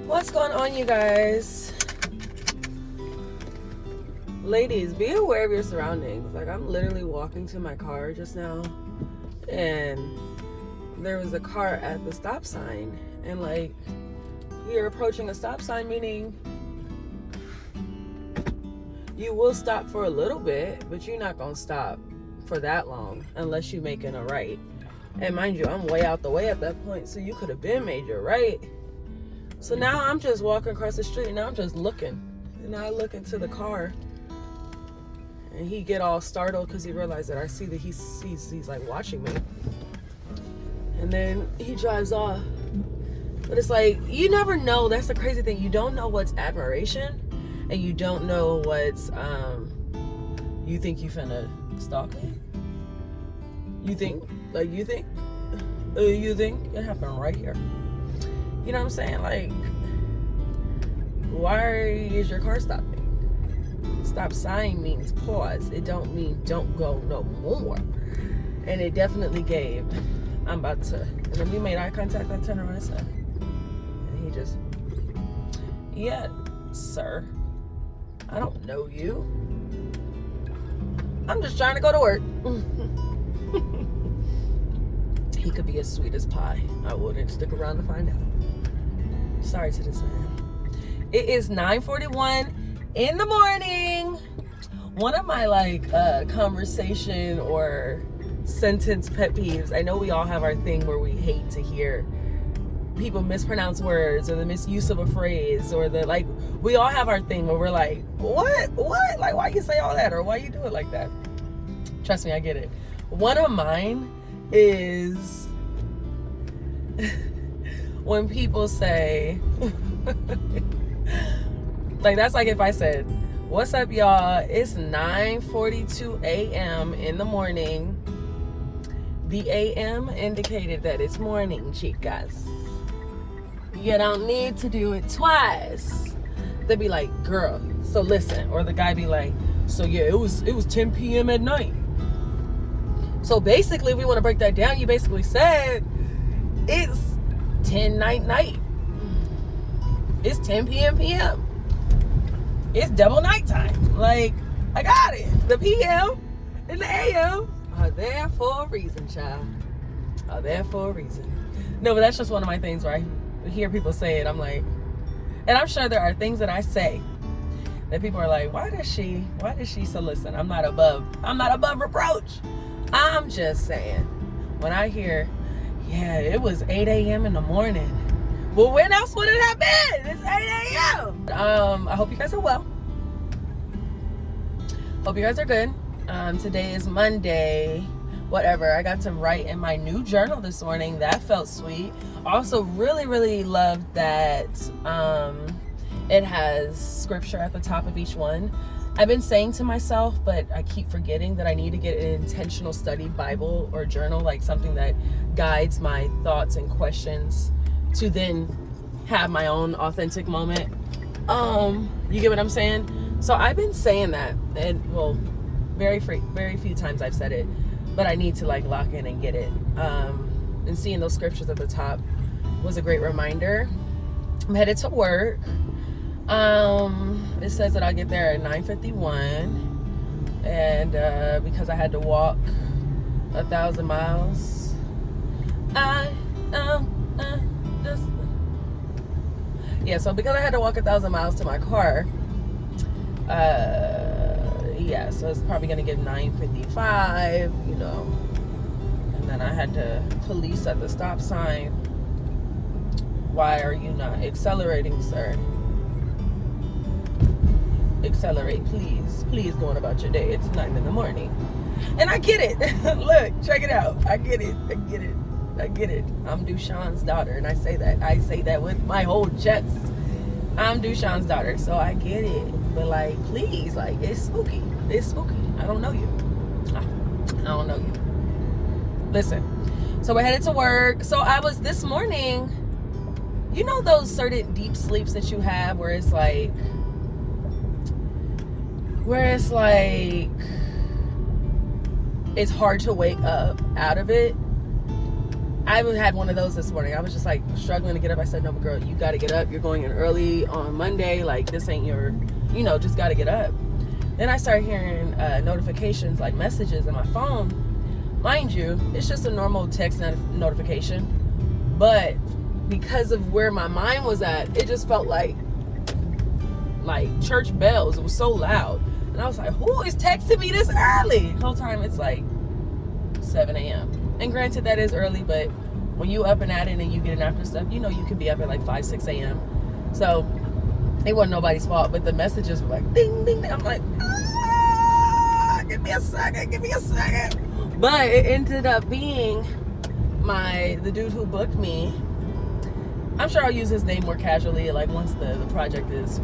What's going on, you guys? Ladies, be aware of your surroundings. Like, I'm literally walking to my car just now, and there was a car at the stop sign, and like, you're approaching a stop sign, meaning you will stop for a little bit, but you're not gonna stop for that long unless you're making a right. And mind you, I'm way out the way at that point, so you could have been made your right. So now I'm just walking across the street, and now I'm just looking, and I look into the car, and he get all startled because he realized that I see that he's like watching me. And then he drives off. But it's like, you never know. That's the crazy thing. You don't know what's admiration, and you don't know what's, you think you finna stalk me? You think it happened right here. You know what I'm saying? Like, why is your car stopping? Stop sign means pause. It don't mean don't go no more. And it definitely gave, I'm about to, and then we made eye contact. I turned around and said, and he just, yeah, sir, I don't know you. I'm just trying to go to work. He could be as sweet as pie. I wouldn't stick around to find out. Sorry to this man. It is 9:41 in the morning. One of my conversation or sentence pet peeves, I know we all have our thing where we hate to hear people mispronounce words or the misuse of a phrase, or we all have our thing where we're like, what, like, why you say all that, or why you do it like that? Trust me, I get it. One of mine is when people say like, that's like if I said, What's up, y'all? It's 9:42 a.m. in the morning. The a.m. indicated that it's morning, chicas. You don't need to do it twice. They'd be like, girl, so listen. Or the guy be like, so yeah, it was 10 p.m. at night. So basically, if we want to break that down, you basically said it's 10 night. It's 10 p.m. It's double nighttime. Like, I got it. The p.m. and the a.m. are there for a reason, child. Are there for a reason. No, but that's just one of my things where I hear people say it. I'm like, and I'm sure there are things that I say that people are like, why does she? So listen, I'm not above reproach. I'm just saying, when I hear, yeah, it was 8 a.m. in the morning. Well, when else would it have been? It's 8 a.m. I hope you guys are well. Hope you guys are good. Today is Monday. Whatever. I got to write in my new journal this morning. That felt sweet. Also, really, really loved that it has scripture at the top of each one. I've been saying to myself, but I keep forgetting that I need to get an intentional study Bible or journal, like something that guides my thoughts and questions to then have my own authentic moment. You get what I'm saying? So I've been saying that, and well, very few times I've said it, but I need to like lock in and get it. And seeing those scriptures at the top was a great reminder. I'm headed to work. It says that I'll get there at 9:51, and because I had to walk 1,000 miles, so because I had to walk 1,000 miles to my car, so it's probably gonna get 9:55, and then I had to police at the stop sign. Why are you not accelerating, sir? Accelerate, please go on about your day. It's 9 in the morning. And I get it. Look, check it out. I get it. I'm Dushan's daughter, and I say that with my whole chest. I'm Dushan's daughter, so I get it. But like, please, like, it's spooky. I don't know you. Listen, so we're headed to work. So I was this morning, those certain deep sleeps that you have where it's like it's hard to wake up out of it. I had one of those this morning. I was just like struggling to get up. I said, no, but girl, you got to get up. You're going in early on Monday. Like, this ain't your, just got to get up. Then I started hearing notifications, like messages in my phone. Mind you, it's just a normal text notification. But because of where my mind was at, it just felt like church bells. It was so loud. And I was like, who is texting me this early? The whole time it's like 7 a.m. And granted, that is early, but when you up and at it and you getting after stuff, you could be up at like 5, 6 a.m. So it wasn't nobody's fault, but the messages were like, ding, ding, ding. I'm like, give me a second. But it ended up being the dude who booked me. I'm sure I'll use his name more casually, like once the project is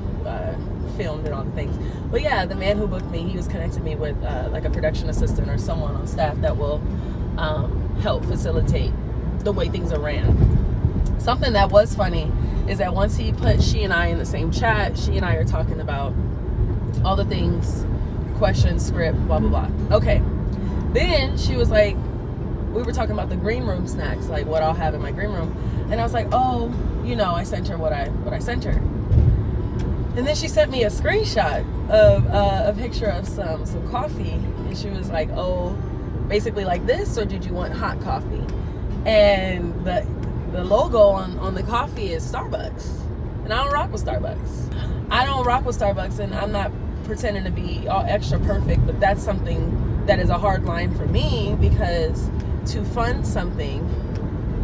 filmed and all the things. But yeah, the man who booked me, he was connecting me with like a production assistant or someone on staff that will help facilitate the way things are ran. Something that was funny is that once he put she and I in the same chat, she and I are talking about all the things, questions, script, blah, blah, blah. Okay. Then she was like, we were talking about the green room snacks, like what I'll have in my green room. And I was like, oh, I sent her what I sent her. And then she sent me a screenshot of a picture of some coffee. And she was like, oh, basically like this, or did you want hot coffee? And the logo on the coffee is Starbucks. And I don't rock with Starbucks. And I'm not pretending to be all extra perfect, but that's something that is a hard line for me, because to fund something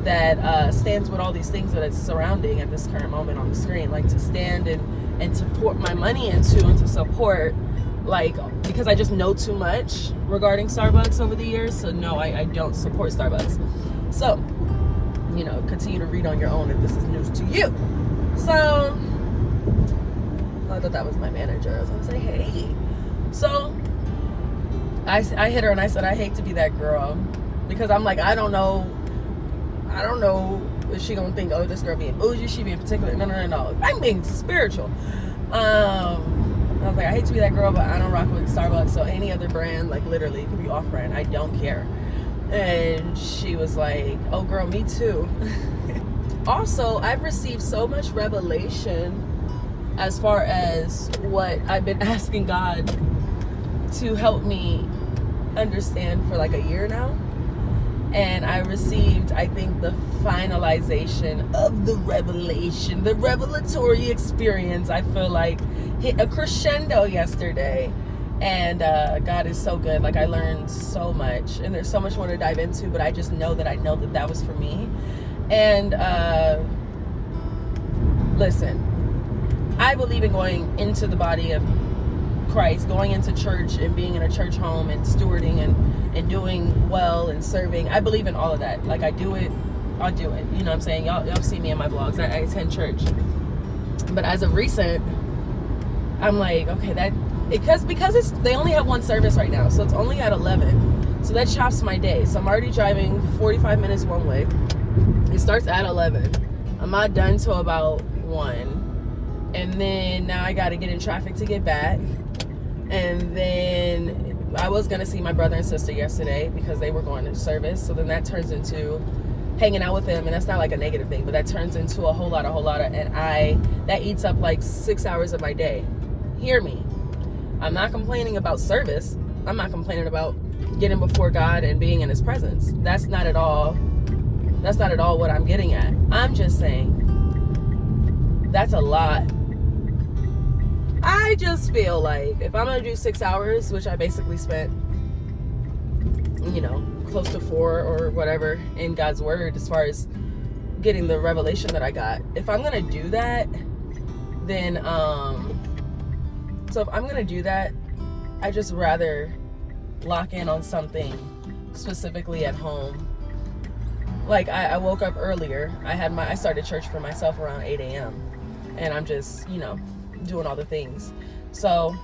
that stands with all these things that it's surrounding at this current moment on the screen, like to stand and to put my money into and to support, like, because I just know too much regarding Starbucks over the years. So no, I don't support Starbucks. So, continue to read on your own if this is news to you. So I thought that was my manager. I was gonna say, hey. So I hit her and I said, I hate to be that girl, because I'm like, I don't know if she gonna think, oh, this girl being bougie, she being particular. No. I'm being spiritual. I was like, I hate to be that girl, but I don't rock with Starbucks, so any other brand, like literally, it could be off brand, I don't care. And she was like, oh girl, me too. Also, I've received so much revelation as far as what I've been asking God to help me understand for like a year now. And I received, I think, the finalization of the revelation, the revelatory experience, I feel like, hit a crescendo yesterday. And God is so good. Like, I learned so much. And there's so much more to dive into, but I just know that that was for me. And listen, I believe in going into the body of Christ, going into church and being in a church home and stewarding and doing well and serving. I believe in all of that. Like, I'll do it. You know what I'm saying? Y'all see me in my vlogs. I attend church. But as of recent, I'm like, okay, because they only have one service right now, so it's only at 11. So that chops my day. So I'm already driving 45 minutes one way. It starts at 11. I'm not done till about 1. And then now I got to get in traffic to get back. And then I was going to see my brother and sister yesterday because they were going to service. So then that turns into hanging out with them. And that's not like a negative thing, but that turns into a whole lot of, and that eats up like 6 hours of my day. Hear me. I'm not complaining about service. I'm not complaining about getting before God and being in his presence. That's not at all what I'm getting at. I'm just saying that's a lot. I just feel like if I'm going to do 6 hours, which I basically spent, close to 4 or whatever in God's word, as far as getting the revelation that I got, if I'm going to do that, then, so if I'm going to do that, I just rather lock in on something specifically at home. Like, I woke up earlier. I started church for myself around 8 a.m. And I'm just, doing all the things. So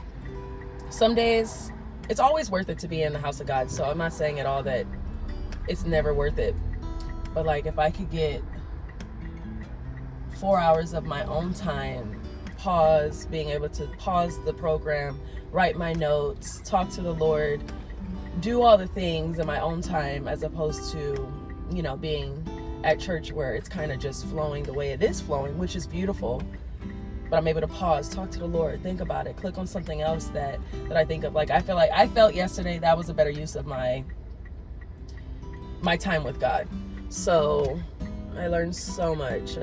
some days it's always worth it to be in the house of God. So I'm not saying at all that it's never worth it. But like, if I could get 4 hours of my own time, being able to pause the program, write my notes, talk to the Lord, do all the things in my own time, as opposed to, being at church where it's kind of just flowing the way it is flowing, which is beautiful. But I'm able to pause, talk to the Lord, think about it, click on something else that I think of. Like, I felt yesterday that was a better use of my time with God. So I learned so much.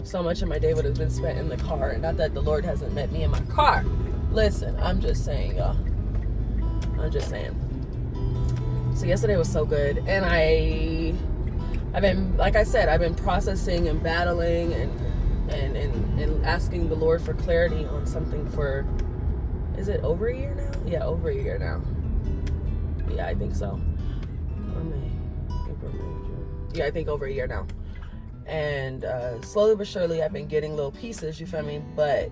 So much of my day would have been spent in the car. Not that the Lord hasn't met me in my car. Listen, I'm just saying, y'all. I'm just saying. So yesterday was so good. And I've been, like I said, I've been processing and battling and asking the Lord for clarity on something for, is it over a year now? Yeah, over a year now. Yeah, I think so. Or May, April, May, June. Yeah, I think over a year now. And slowly but surely I've been getting little pieces, you feel me? But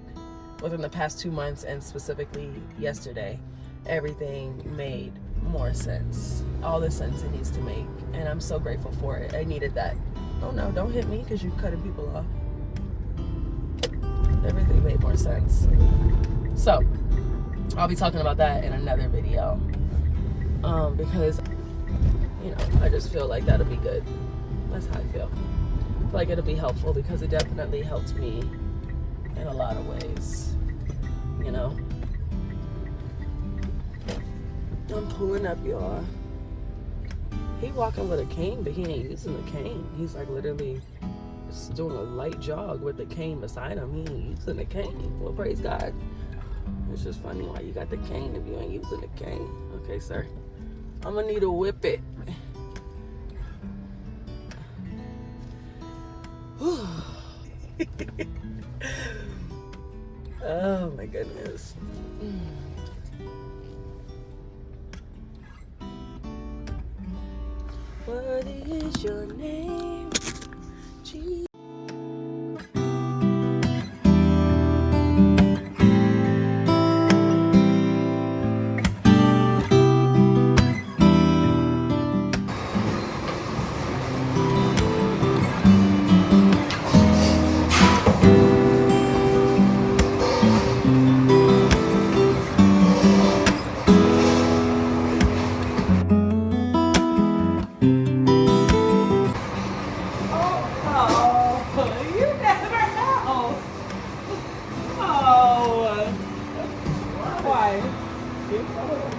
within the past 2 months, and specifically yesterday, everything made more sense. All the sense it needs to make. And I'm so grateful for it. I needed that. Oh no, don't hit me because you're cutting people off. Everything made more sense. So I'll be talking about that in another video, because I just feel like that'll be good. That's how I feel. I feel like it'll be helpful because it definitely helped me in a lot of ways. I'm pulling up, y'all. He walking with a cane, but he ain't using the cane. He's like literally just doing a light jog with the cane beside him. He ain't using the cane. Well, praise God. It's just funny why you got the cane if you ain't using the cane. Okay, sir. I'm gonna need to whip it. Oh my goodness. What is your name? Jesus.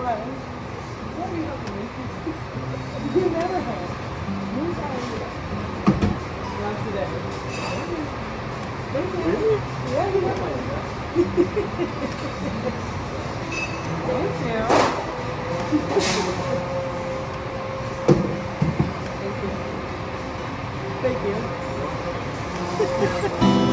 What? What are you helping me? You never have. Who's that? Not today. Really? Yeah, you never have. Thank you. Thank you. Thank you.